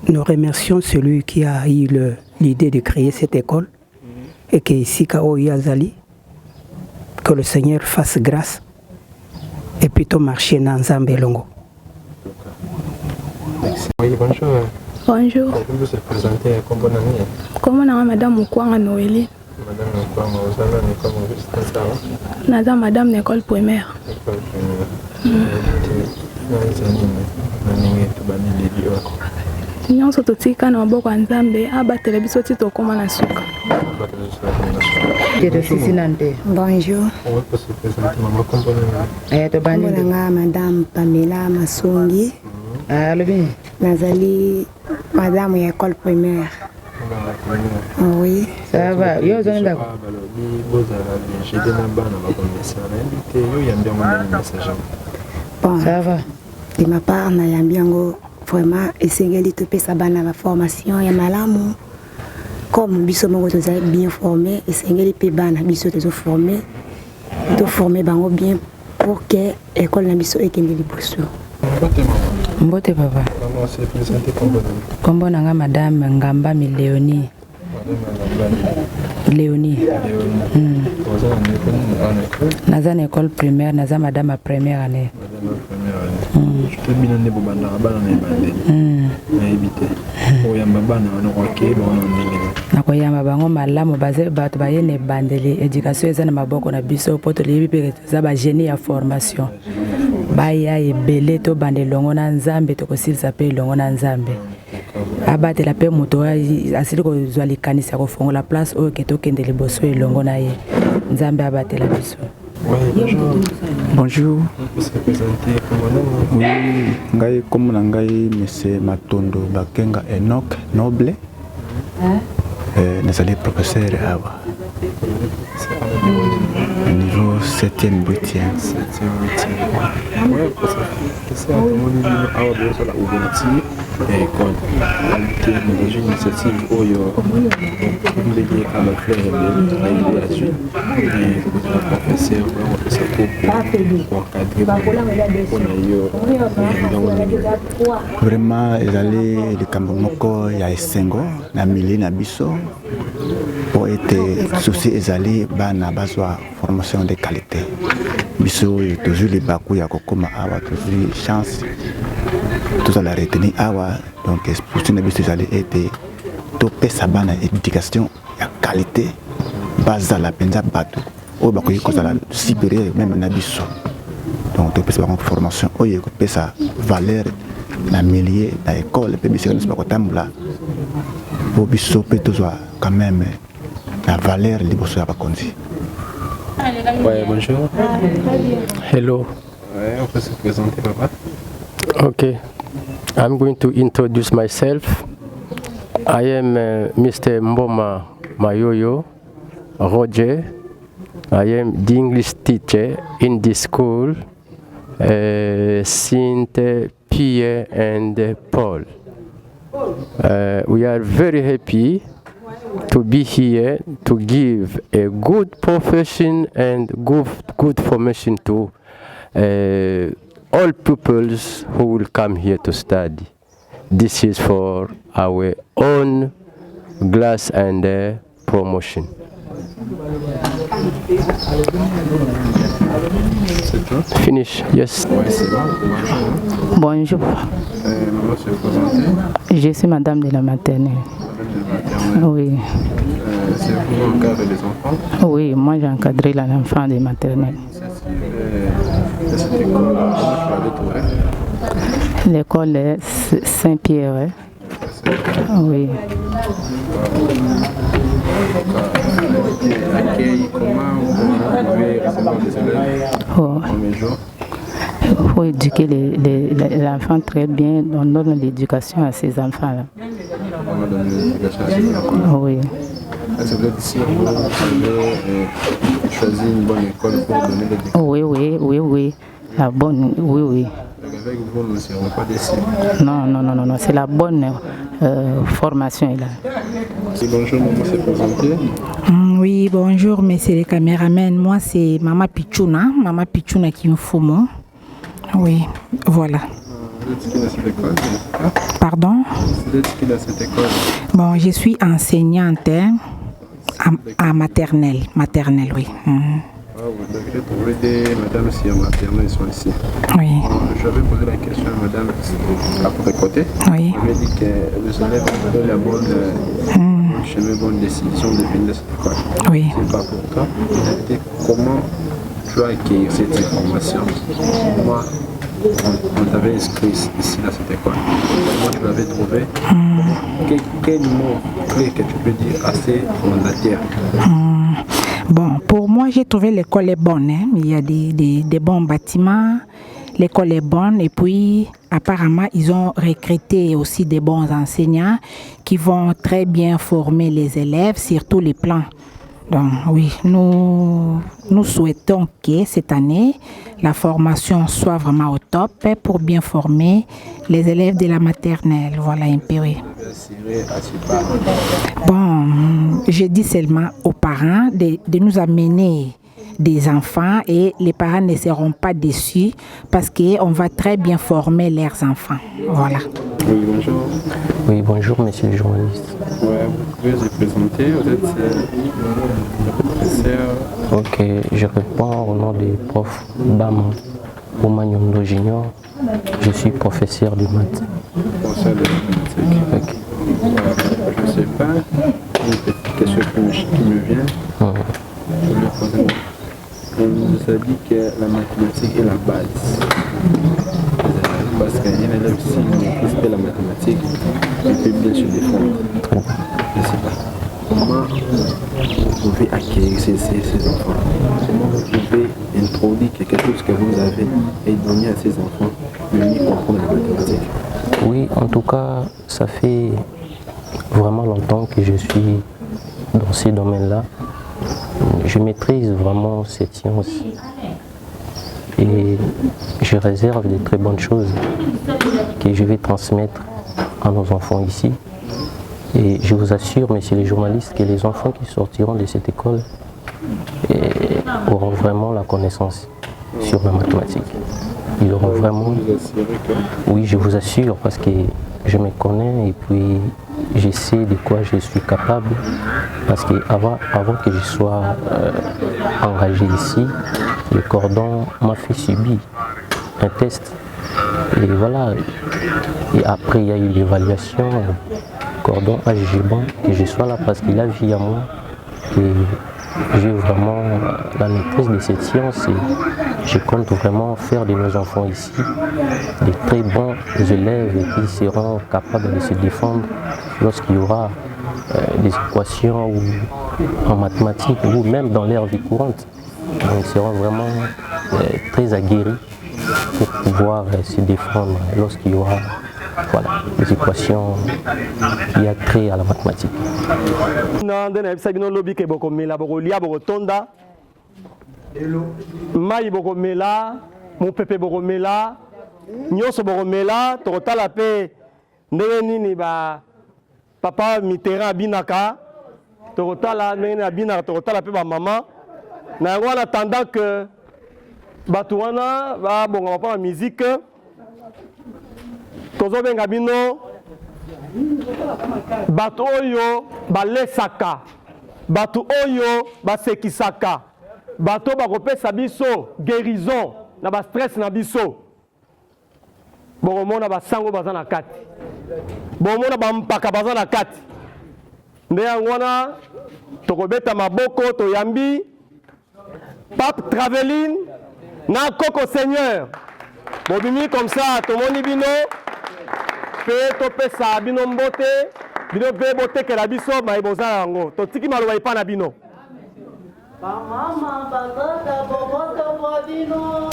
L: Nous remercions celui qui a eu l'idée de créer cette école et qui est ici Kao Yazali. Que le Seigneur fasse grâce et plutôt marcher dans Zambelongo.
H: Oui, bonjour.
M: Bonjour.
H: Vous se présenter comme bonne année.
M: Comment on a Madame Moukwanga Noélie?
H: Madame Moukwanga, vous avez une école universitaire?
M: Nada Madame l'école primaire.
H: L'école primaire. nyonso totika na maboko ya Nzambe abatela biso ti tokoma na suka.
N: Bonjour.
H: On peut se présenter, maman,
N: Kombolanga Madame Pamela Masongi. Nazali Madame ya école primaire. Oui.
G: Ça va. Yo zonda.
N: Bon.
G: Ça va.
N: De ma part, na yambiango vraiment esengeli to pesa bana la formation ya malamu. Comme biso mongo to bien formé, esengeli pe bana biso to formé. To former bango bien pour que école na biso ekende liboso.
G: Mbote papa.
H: Comment se présenter comme
G: Kombo nanga Madame Ngamba Léonie. Léonie. Naza na école primaire, naza madame à première année.
H: Je te bien né bobanda bana na ibande. Na ibité. Oyamba bana na roke bana ndenge.
G: Na koyamba bango malamu baze bato bayene bandeli éducation eza na maboko na biso poto libi pe za ba génie ya formation. Baya ebele to bandelongo na nzambe to kosilisa pe longo na nzambe. Abatela pe moto asili kozwa likanisa kofongola place oyo ke tokende liboso elongo na ye nzambe abatela biso.
F: Bonjour.
H: On se présenter comme
F: Oui, ngai comme na ngai monsieur Matondo Bakenga Enoch Noble. Nazali professeur awa. Niveau 7e, 8e.
H: Ouais, parce que c'est un monde à la ouverture et école. Dans une initiative où il y a un dédié à la fleur et l'éducation. Et le professeur va faire ça pour encadrer.
F: Vraiment, ils allaient le Cambomoko, il y a Essengo, na Mili, na Bisso. Pour être souci, ils allaient na besoin formation de qualité. Bisso, toujours les bakou, il y a Kokoma, toujours chance. Tout ça la retenir awa donc pour ça ils allaient être topé sa bana éducation ya qualité base à la penza bateau au bakoyi ko la supérieur même na biso donc topé sa formation oye ko pesa valeur na millier na école pe biso ne pas ko tambula au biso pe toujours quand même la valeur liboso ya bakonzi.
H: Ouais, bonjour.
O: Hello.
H: Ouais, on peut se présenter papa.
O: Okay, I'm going to introduce myself. I am Mr. Mboma Mayoyo Roger. I am the English teacher in this school, Saint Pierre and Paul. We are very happy to be here to give a good profession and good formation to all pupils who will come here to study. This is for our own glass and promotion. Finish, yes.
G: Bonjour. Je suis madame de la maternelle. Oui.
H: C'est vous encadrez les enfants?
G: Oui, moi j'ai encadré l'enfant de maternelle. L'école est Saint-Pierre. Oui. Il faut éduquer l'enfant très bien, on donne l'éducation à ces enfants-là. Oui.
H: Ça veut dire si vous avez choisi une bonne école pour donner l'éducation?
G: Oui. La bonne, oui.
H: Avec vous, nous ne serons pas déçus.
G: Non, c'est la bonne formation là.
H: Bonjour, maman, c'est présenté.
P: Oui, bonjour, monsieur les caméramans. Moi, c'est Maman Pichouna qui me fout moi. Oui, voilà.
H: Vous êtes qui dans cette école?
P: Pardon?
H: Vous êtes qui dans cette école?
P: Bon, je suis enseignante à maternelle, oui.
H: J'ai trouvé des madames ici en maternelle, ils sont ici.
P: Oui.
H: J'avais posé la question à madame à votre côté.
P: Oui.
H: Elle m'a dit que les élèves ont donné la bonne chemin, bonne décision de venir de cette école.
P: Oui.
H: C'est pas pour toi. Comment tu as acquis cette information? Moi, on t'avait inscrit ici dans cette école. Comment tu l'avais trouvé? Quel mot clé que tu peux dire assez fondateur?
P: Bon, pour moi, j'ai trouvé l'école est bonne. Hein. Il y a des bons bâtiments. L'école est bonne et puis apparemment ils ont recruté aussi des bons enseignants qui vont très bien former les élèves sur tous les plans. Donc oui, nous souhaitons que cette année la formation soit vraiment au top pour bien former les élèves de la maternelle. Voilà un peu. Oui. Bon, je dis seulement aux parents de nous amener des enfants et les parents ne seront pas déçus parce qu'on va très bien former leurs enfants. Voilà.
H: Oui, bonjour.
O: Oui, bonjour, monsieur le journaliste.
H: Ouais, vous pouvez vous présenter, vous êtes professeur.
O: Ok, je réponds au nom du prof Bam Oumagnondo Junior. Je suis professeur de maths.
H: Professeur de mathématiques. Je ne sais pas, une petite question qui me vient. Je vais poser. On nous a dit que la mathématique est la base. Parce qu'un élève, s'il maîtrise pas la mathématique, il peut bien se défendre. Je ne sais pas. Comment vous pouvez acquérir ces enfants? Comment vous pouvez introduire quelque chose que vous avez et donner à ces enfants de mieux comprendre la mathématique?
O: Oui, en tout cas, ça fait vraiment longtemps que je suis dans ces domaines-là. Je maîtrise vraiment cette science et je réserve de très bonnes choses que je vais transmettre à nos enfants ici. Et je vous assure, messieurs les journalistes, que les enfants qui sortiront de cette école auront vraiment la connaissance sur la mathématique. Ils auront vraiment... Oui, je vous assure, parce que je me connais et puis je sais de quoi je suis capable. Parce qu'avant que je sois engagé ici, le cordon m'a fait subir un test. Et voilà. Et après, il y a eu l'évaluation. Le cordon a jugé bon que je sois là parce qu'il a vu à moi. Et j'ai vraiment la maîtrise de cette science. Et je compte vraiment faire de nos enfants ici des très bons élèves qui seront capables de se défendre lorsqu'il y aura des équations ou en mathématiques ou même dans leur vie courante. Ils seront vraiment très aguerris pour pouvoir se défendre lorsqu'il y aura des équations qui a trait à la mathématique.
B: Mai bokomela, mon pepe bokomela, nyonso bokomela, tokotala pe ndenge nini ba papa Mitterrand abinaka, tokotala ndenge nini abinaka, tokotala pe ba mama. Na yango en attendant que bato wana ba bonga pa musique, tozobenga bino bato oyo balesaka, bato oyo basekisaka. Bato bakopesa biso guérison na ba stress na biso. Bomona basango baza na kati. Bomona bampaka baza na kati. Nde yango wana tokobeta maboko toyambi Pape Traveline na Koko Seigneur. Bobimi comme ça tomoni bino pe topesa bino mbote bino pe bote ke la biso mai boza yango. Totiki maloba ipa na bino.
Q: Mama bagata boboto bodino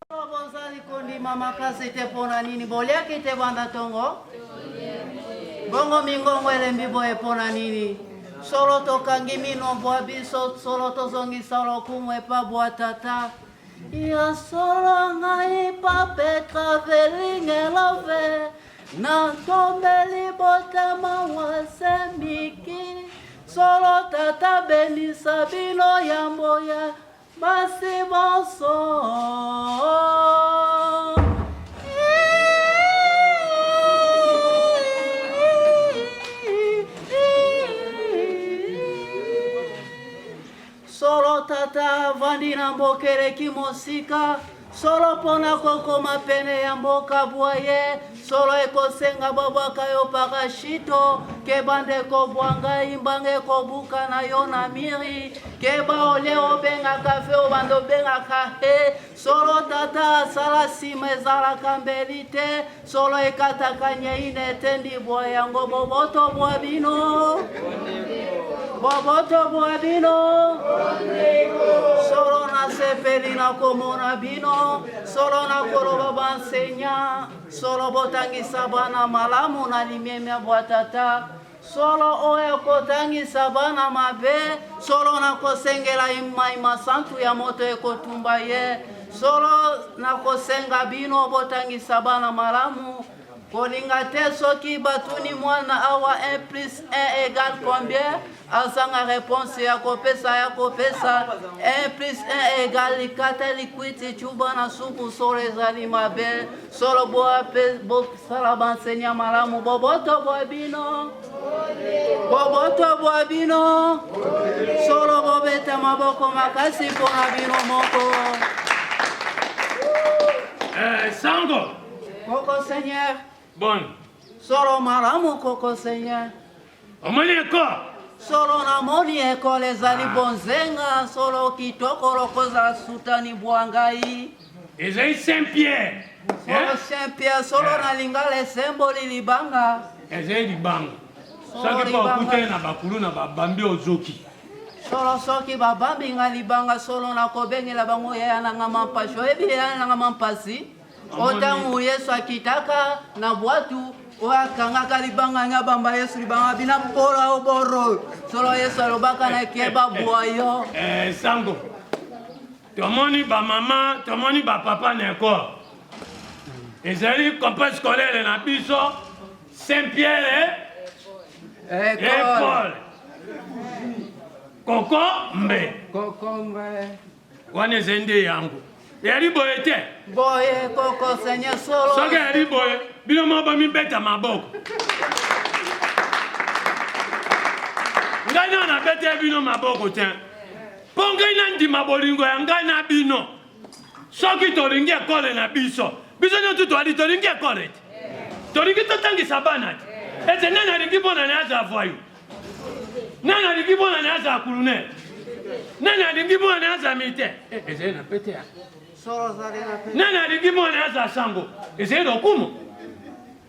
Q: bonzali kondi mama kasete pona nini bolia kite banda tongo bongo mingongo elembi boye pona nini solo tokangi mino bwa biso solo tozongi solo kumwe pa bwa tata ya solo ngai pape traveling elove na tombeli botama wasembiki solo tata benisa bino yamboya basi bonso solo tata vandi na mbokere kimosika solo pona kokoma pene ya mboka bwaye solo ekosenga babwaka yo pakashito ke bande kobwanga imbange kobuka na yo na miri ke baole obenga kafe obande obenga kahe solo tata asala nsima ezalaka mbeli te solo ekataka nyeine te ndi bwa yango boboto bwa bino Boboto Boabino, solo na sepelina komona bino, solo na koloba bansenya, solo botangisa bana malamu na limemia bwatata, solo oya kotangisa bana mabe, solo na kosengela imai masantu ya moto ekotumba ye, solo na kosenga bino botangisa bana malamu. Kolinga te soki batuni mwana awa 1 plus 1 égale combien? Azanga réponse ya kopesa 1 plus 1 égale 4 liquide chuba na supu solo ezali mabe solo boa pe bo sala bansenya malamu boboto boabino solo bobeta maboko makasi pona bino moko.
R: Sango
Q: Koko Seigneur.
R: Bon.
Q: Solo malamu koko Seigneur.
R: Omoni eko.
Q: Solo na moni eko lezali bonzenga solo kitoko lokoza sutani bwangai.
R: Ezali Saint-Pierre.
Q: Solo Saint-Pierre solo na lingale semboli libanga.
R: Ezali libanga. Soki pa okute na bakulu na babambi ozoki.
Q: Solo soki babambi nga libanga solo na kobengela bango ya na ngamampasho ebi ya na ngamampasi. Otangu Yesu akitaka na bwatu wakangaka libanga nya bamba Yesu libanga bina pora oboro solo Yesu alobaka na keba boyo.
R: Sango tomoni ba mama tomoni ba papa neko ezali complexe scolaire na biso Saint-Pierre et Paul Koko mbe wane zende yangu yari boye te
Q: boye koko Seigneur solo
R: soki yari boye bino moko mibeta maboko ngai na bete bino maboko te mpo ngai na ndima bolingo ya ngai na bino soki tolingi ekole na biso nyonso tolingi ekole te tolingi totangisa bana te ete nani alingi mpona na aza voyu nani alingi mpona na aza kulune nani alingi mpona na aza mite ezali na pete ya nani alingi mpona aza sango ezali lokumu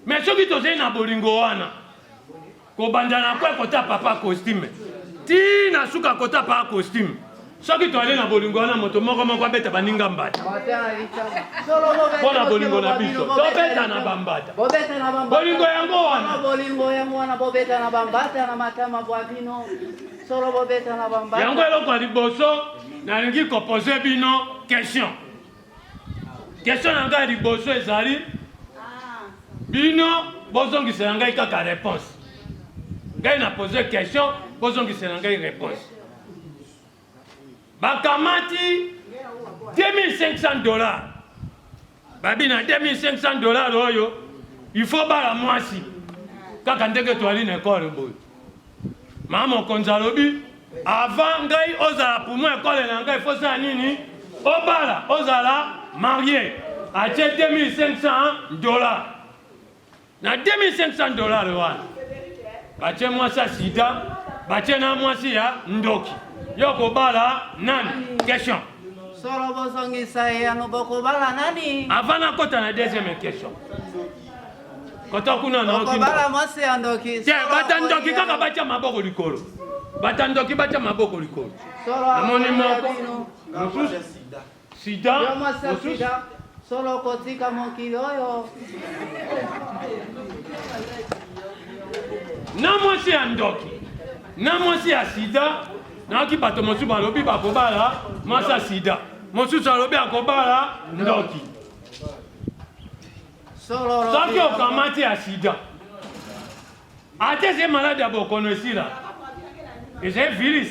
R: me soki tozali na bolingo wana kobanda na kwe kota papa costume ti na suka kota papa costume soki toali na bolingo wana moto moko abeta baninga mbata mpona bolingo na biso tobeta na bambata bolingo yango wana
Q: bobeta na bambata na matama bwa bino solo bobeta na bambata
R: yango eloko ya liboso nalingi kopose bino question na ngai ya liboso ezali bino bozongisela ngai kaka réponse ngai na pose question bozongisela ngai réponse bakamati $2,500 babi na $2,500 oyo il faut bala mwasi kaka ndenge toali na ekole boye mama mokonzi alobi avant ngai ozala pumo ekole na ngai fosala nini obala ozala marié atie $2,500 na $2,500 wana batie mwasi ya sida batie na mwasi ya ndoki yo kobala nani question
Q: solo bozongisa yano bokobala nani
R: avant nakota na deuxième question kota kuna na
Q: okobala mwasi ya ndoki
R: bata ndoki kaka batia maboko likolo bata ndoki batia maboko likolo namoni moko mosusu sida mosusu
Q: solo kotika mokili oyo
R: na mwasi ya ndoki na mwasi ya sida naki bato mosusu balobi bakobala mwasi ya sida mosusu alobi akobala ndoki soki okamati ya sida ate eze malade ya bokono esila ezali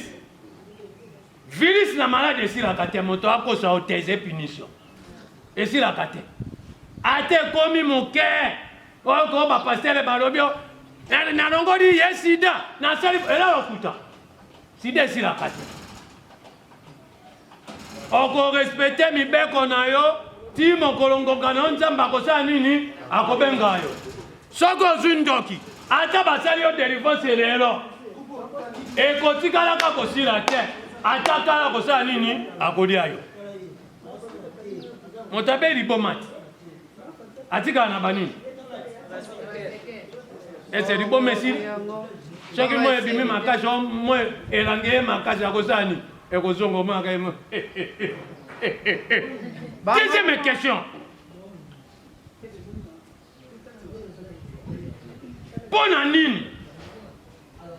R: virus na malade esilaka te moto akosa oteze punition esilaka te ate ekomi moke oyo ko bapastere balobi nalongoli ye sida nasali ela lokuta sida esilaka te okorespecte mibeko na yo ti mokolo ngoka na yo nzambe akosala nini akobenga yo soki ozwi ndoki ata basali yo délivrance lelo ekotikalaka kosila te ata kala kosala nini akolia yo moto abe liboma te atikala na banini Et c'est du bon merci. Chaque mois, il y a ma cage, moi, et l'anglais, ma cage à Rosani. Et Rosongo, moi, deuxième question. Bon anime.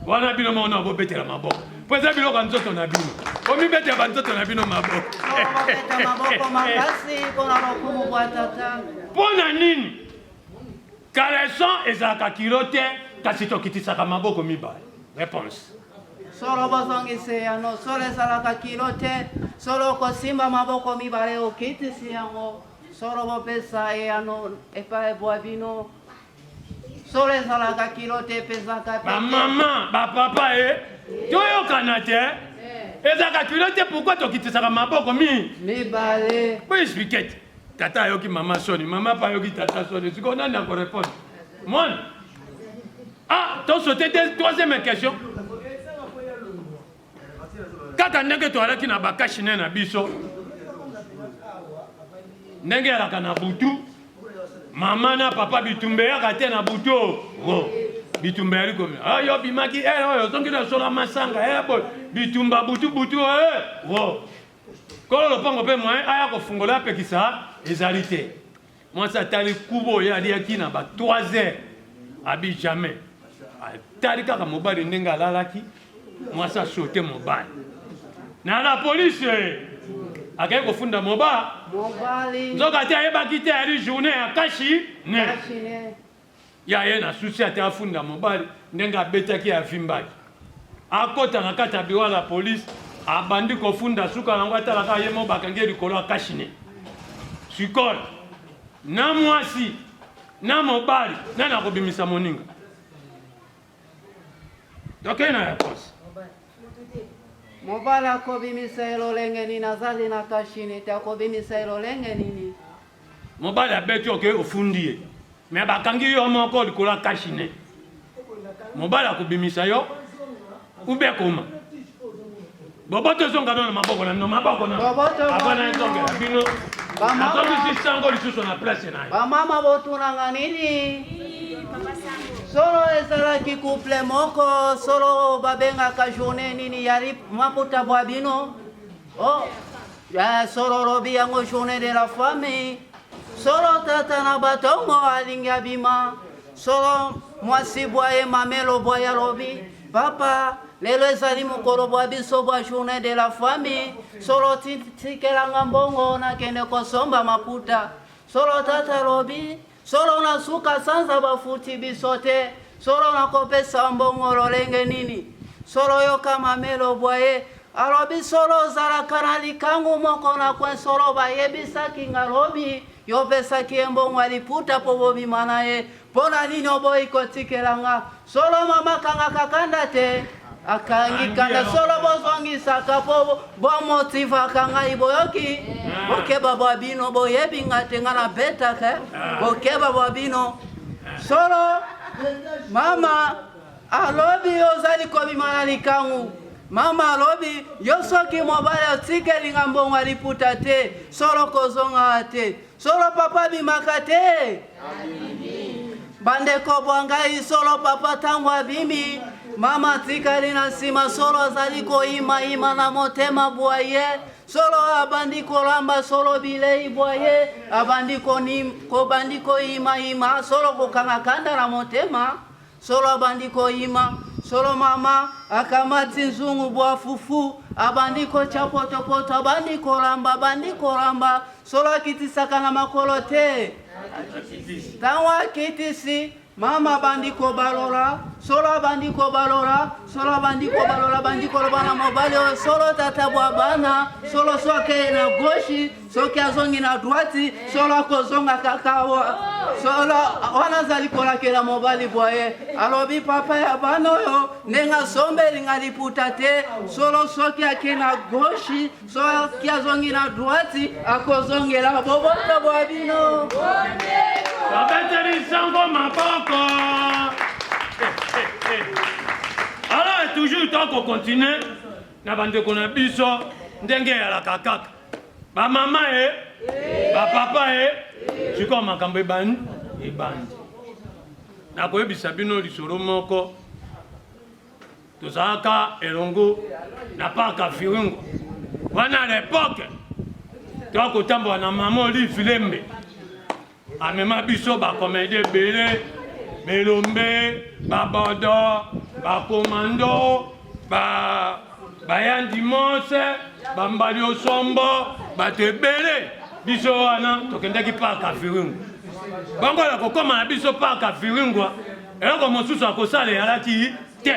R: Wana bino mona bo betela maboko. Pweza bilo kanzo tona bino. Omi betela kanzo tona bino maboko. Bon anime. Kaleson ezaka kilote kasi tokitisaka maboko mibale. Réponse.
Q: Solo bozongise ano solo ezalaka kilote solo kosimba maboko mibale okitisi yango solo bopesa ano epa bwa bino solo ezalaka kilote pesaka
R: ba mama ba papa toyokana te ezalaka kilote pourquoi tokitisaka maboko
Q: mibale
R: po expliquer tata ayoki mama soni mama pa ayoki tata soni siko nani ako répondre mon to sauter troisième question. Kaka ndenge toalaki na bakashine na biso ndenge alaka na butu mama na papa bitumbe yaka te na butu bitumbe yali komi yo bimaki oyo zongi na sola masanga boy bitumba butu kolo lopango pe moyen aya kofungola apekisa ezali te mwasi atali kubo oyo aliaki na ba 3 heures abi jamais atali kaka mobali ndenge alalaki mwasi asote mobali na la police akay kofunda mobali nzoka te ayebaki te yali journée ya kashi ne ya ye na susi ate afunda mobali ndenge abetaki avimbaki akota na kati ya biro la police abandi kofunda suka nango atalaka ye mo bakangi likolo ya kashi ne sikoyo na mwasi na mobali nani akobimisa moninga tokei na réponse.
Q: Mobala kobimisa elolenge nini azali na kashine te akobimisa elolenge nini
R: mobali abeti oke ofundi ye me bakangi yo moko likolo ya kashine mobali akobimisa yo ube koma boboto ezonga na maboko na maboko na abana ezongela bino azongisi sango lisusu na place na ye
Q: bamama botunanga nini solo ezalaki couple moko solo babengaka journée nini yali maputa bwa bino solo lobi yango journée de la famille solo tata na batongo alingi abima solo mwasi bwa ye mamelo bwa ya lobi papa lelo ezali mokolo bwa biso bwa journée de la famille solo tikelanga mbongo nakende kosomba maputa solo tata lobi solo na suka sanza bafuti bisote solo na kopesa mbongo lolenge nini solo yo kama melo bwaye alobi solo zala kana likangu moko na kwen solo bayebisaki ngalobi yo pesaki mbongo aliputa po bobi manaye pona nini oboyi kotikelanga solo mama kanga kakanda te akangi kanda solo bozongisaka po bomotiva kanga iboyoki bokeba bwabino boyebinga te nga na betaka bokeba bwabino solo mama alobi ozali kobimana likangu mama alobi yo soki mobali otikelinga mbongo aliputa te solo kozonga te solo papa bimaka te bandeko bwangai solo papa tango abimi mama tikali na nsima solo azali koima na motema bwaye solo abandi kolamba solo bilei bwaye abandi koima solo kokanga kanda na motema solo abandi koima solo mama akamati nzungu bwa fufu abandi kochapotopoto abandi kolamba solo akitisaka na makolo te tanwa kitisi mama bandiko balora solo bandiko balora bandiko bana mobali solo tata bwa bana solo soke na gauche soke azongi na droite solo kozonga kakawa solo wana zali kola kela mobali bwaye alobi papa ya bana yo nenga sombeli ngaliputa te solo soke akena gauche solo kiazongi na droite akozongela boboto bwa bino
R: Babeteli sango maboko. Alors toujours tant qu'on continue, na bande kona biso ndenge ya la kakaka. Ba mama ba papa siko makambo ebandi. nakoyebisa bino lisolo moko tozalaka elongo na parka Virungu wana à l'époque tokotambola na mama Olive Lembe amema biso bakomede ebele belombe babodo bakomando bayandi mose bambali osombo bato ebele biso wana tokendaki parka Virungu bongo la kokoma na biso parka Virungu eloko mosusu akosala eyalaki te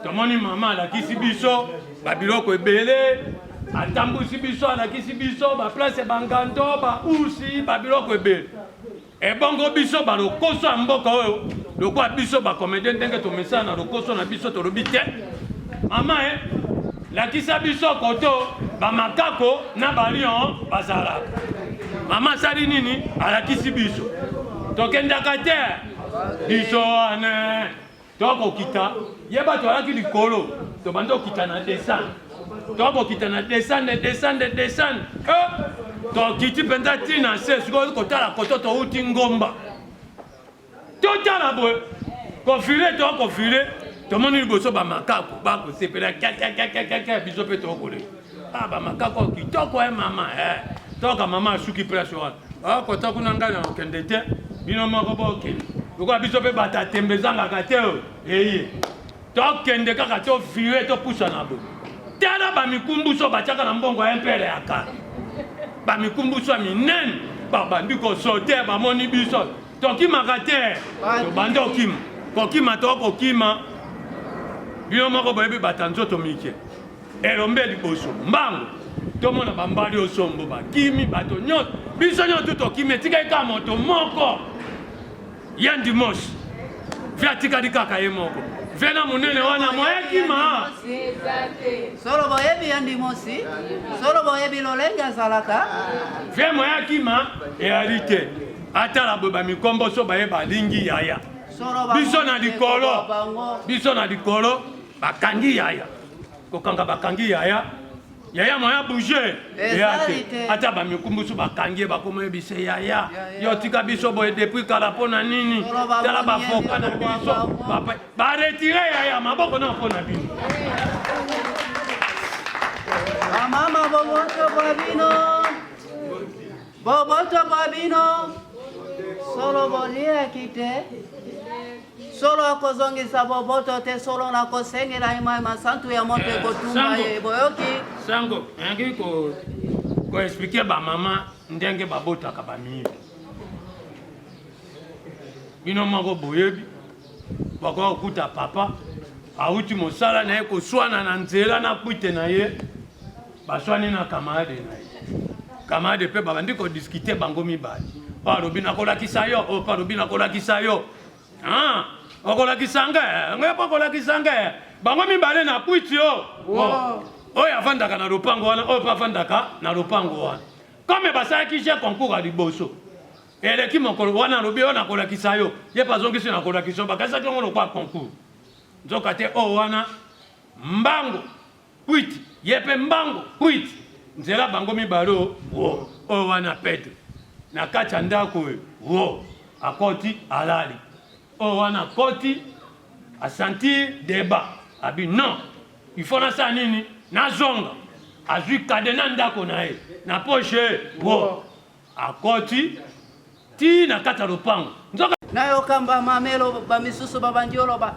R: tomoni mama alakisi biso babiloko ebele atambusi biso alakisi biso baplace banganto bausi babiloko ebele ebongo biso balokoso ya mboka oyo lokwa biso bakomede ndenge tomesana na lokoso na biso tolobi te mama lakisa biso koto bamakako na balion bazalaka mama sali nini alakisi biso tokendaka te biso ane tokokita yeba toalaki likolo tobanda okita na descendre tokokita na descendre tokiti mpenza ntina se sikoyo kotala koto touti ngomba totala boye kofile tokofile tomoni liboso bamakako bakosepela kaka biso mpe tokole bamakako kitoko mama toka mama asuki place wana kota kuna ngai na okende te bino moko bokende lokola biso mpe bato atembezangaka te eye tokende kaka tofile topusa na boye tala bamikumbuso batiaka na mbongo ya mpele ya kala bamikumbuso ya minene babandi kosote bamoni biso tokimaka te tobandi okima kokima tokokima bino moko boyebi bata nzoto mike elombe liboso mbango tomona bambali osombo bakimi bato nyonso biso nyonso tokimi etikali kaka moto moko yandi mosi vi atikali kaka ye moko vena munene wana moyekima
Q: solo boyebi yandi mosi solo boyebi lolenge azalaka
R: vie moyekima eyali te atala boye bamikomboso baye balingi yaya biso na likolo bakangi yaya kokanga bakangi yaya moya bouger eyate ata bamikumbusu bakangi bakoma yebise yaya yo tika biso boye depuis kala mpona nini tala bafoka na biso baretire yaya maboko na mpona bino
Q: bamama boboto bwa bino solo boliaki te solo akozongisa boboto te solo nakosengela ima masantu ya moto ekotumba ye boyoki
R: sango yangi koexplike bamama ndenge babotaka bamiyibi bino moko boyebi bakoka kokuta papa auti mosala na ye koswana na nzela na kwite na ye baswani na kamarade na ye kamarade mpe babandi kodiskute bango mibali o alobi nakolakisa yo o pa alobi nakolakisa yo okolakisa nge ngepo okolakisa nge bango mibale na kwiti yo oyo avandaka na lopango wana oyo mpe avandaka na lopango wana kome basalaki je concours ya liboso eleki mokolo wana alobi oyo nakolakisa yo ye mpe azongisi nakolakisa yo bakasaki yango lokwa concours nzoka te oyo wana mbango kwiti ye mpe mbango kwiti nzela bango mibale oyo wana Pedro na kati ya ndako akoti alali oyo wana koti asentir débat abi non il faut nasa nini nazonga azwi kade na ndako na ye na poche akoti ti na kati ya lopango
Q: nayokamba mamelo bamisusu babandi oloba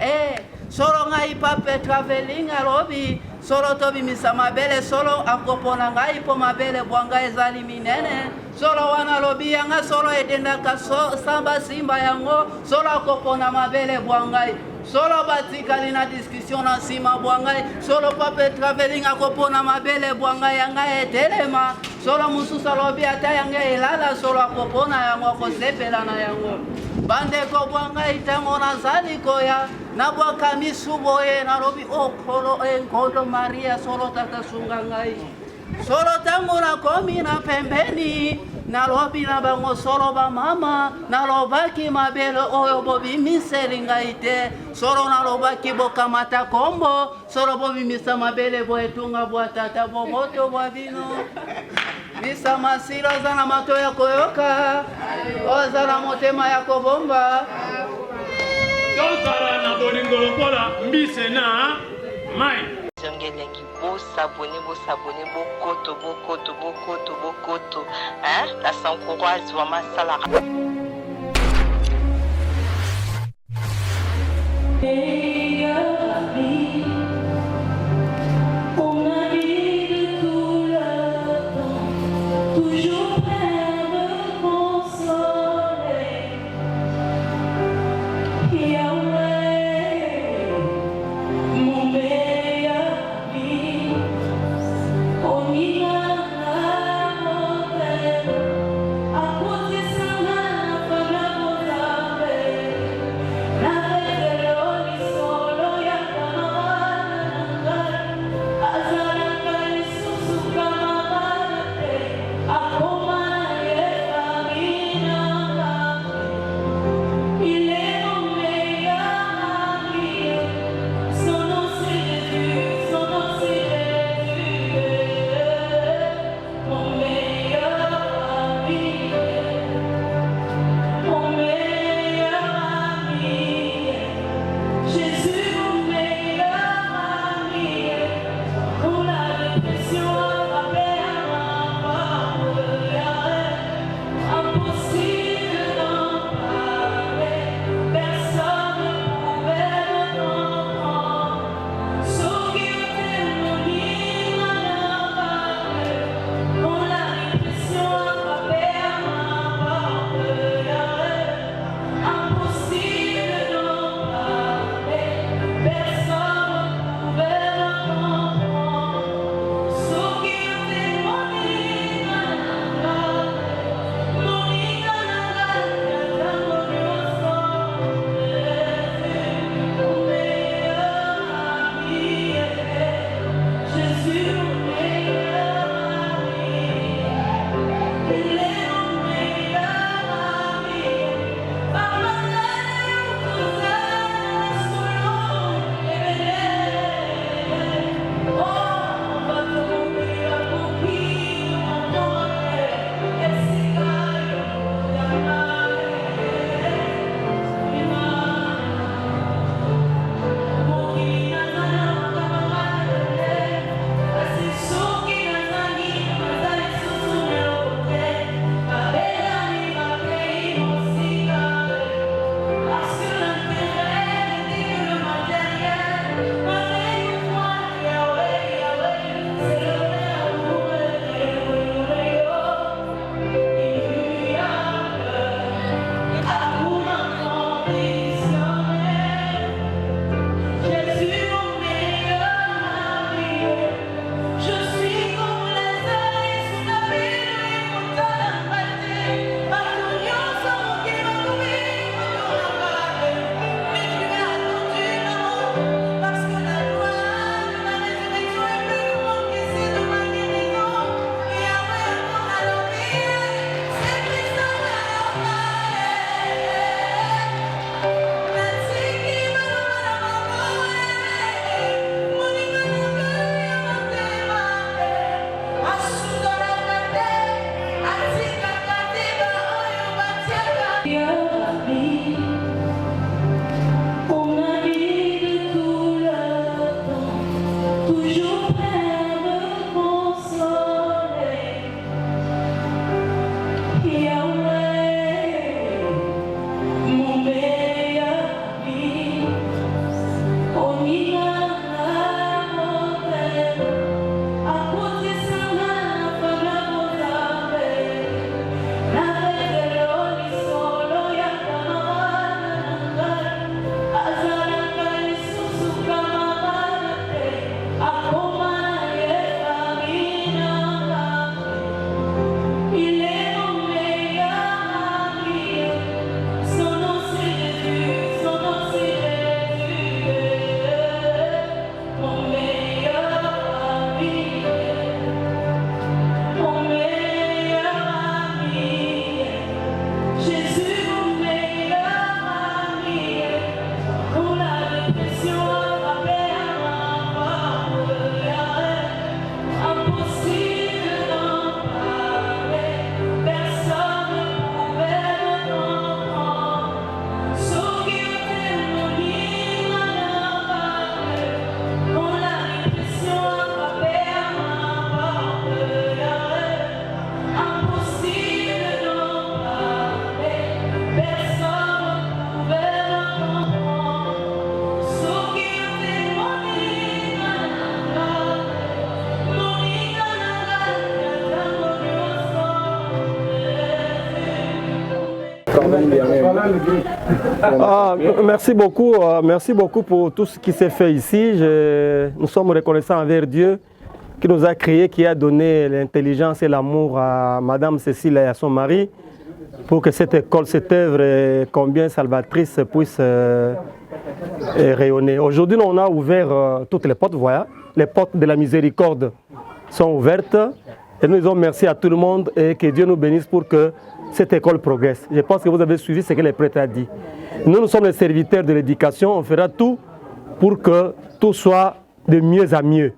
Q: solo ngai pape traveling alobi solo tobimisa mabele solo akopona ngai po mabele bwanga ezali minene solo wana lobi yanga solo edendaka samba simba yango solo akopona mabele bwangai solo batikali na discussion na nsima bwangai solo pape traveling akopona mabele bwangai yanga etelema solo mosusu alobi ata yanga elala solo akopona yango akosepela na yango bandeko bwangai ntango nazali koya nabwaka misu boye nalobi okolo enkondo maria solo tata sunga ngai solo ntango nakomi na pembeni nalobi na bango solo bamama nalobaki mabele oyo bobimiseli ngai te solo nalobaki bokamata kombo solo bobimisa mabele boetunga bwa tata bomoto bwa bino bisa masilo oza na mato ya koyoka oza na motema ya kobomba
R: bolingo lokola mbise na mai.
A: Zongelengi beau s'abonner, bokoto. Hein? La s'encourage vraiment ça la.
S: Aku di sana
B: Merci beaucoup pour tout ce qui s'est fait ici. Nous sommes reconnaissants envers Dieu qui nous a créés, qui a donné l'intelligence et l'amour à Madame Cécile et à son mari pour que cette école, cette œuvre combien salvatrice puisse rayonner. Aujourd'hui, on a ouvert toutes les portes, voilà. Les portes de la miséricorde sont ouvertes et nous disons merci à tout le monde et que Dieu nous bénisse pour que cette école progresse. Je pense que vous avez suivi ce que le prêtre a dit. Nous sommes les serviteurs de l'éducation, on fera tout pour que tout soit de mieux à mieux.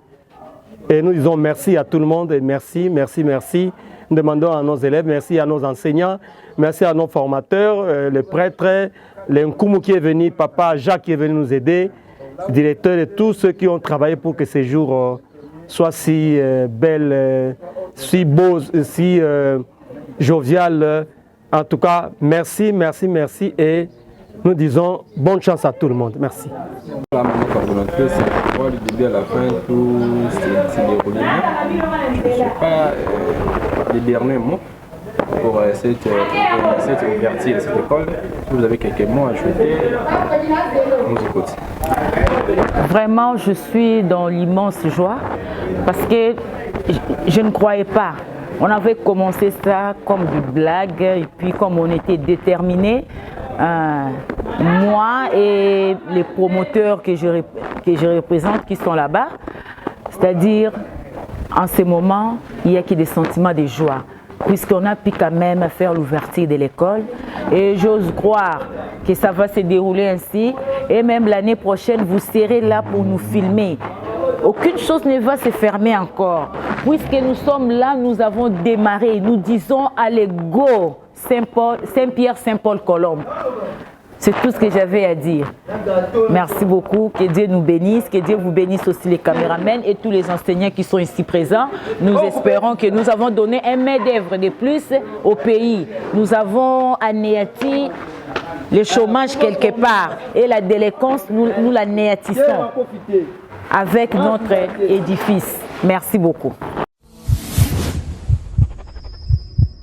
B: Et nous disons merci à tout le monde et merci. Nous demandons à nos élèves, merci à nos enseignants, merci à nos formateurs, les prêtres, l'Nkumu qui est venu, Papa Jacques qui est venu nous aider, directeur et tous ceux qui ont travaillé pour que ces jours soient si belles, si beaux, si jovial. En tout cas, merci et nous disons bonne chance à tout le monde. Merci.
H: La manière volonté, c'est pour du début à la fin, tout s'est déroulé. Je ne sais pas les derniers mots pour cette ouverture de cette école. Si vous avez quelques mots à ajouter, on vous écoute.
G: Vraiment, je suis dans l'immense joie parce que je ne croyais pas. On avait commencé ça comme du blague et puis comme on était déterminés, moi et les promoteurs que je représente qui sont là-bas, c'est-à-dire en ce moment, il n'y a que des sentiments de joie puisqu'on a pu quand même faire l'ouverture de l'école et j'ose croire que ça va se dérouler ainsi et même l'année prochaine, vous serez là pour nous filmer. Aucune chose ne va se fermer encore. Puisque nous sommes là, nous avons démarré. Nous disons allez go Saint-Pierre, Saint-Paul, Colombe. C'est tout ce que j'avais à dire. Merci beaucoup. Que Dieu nous bénisse. Que Dieu vous bénisse aussi les caméramans et tous les enseignants qui sont ici présents. Nous espérons que nous avons donné un main-d'œuvre de plus au pays. Nous avons anéanti le chômage quelque part et la délinquance, nous l'anéantissons avec notre édifice. Merci beaucoup.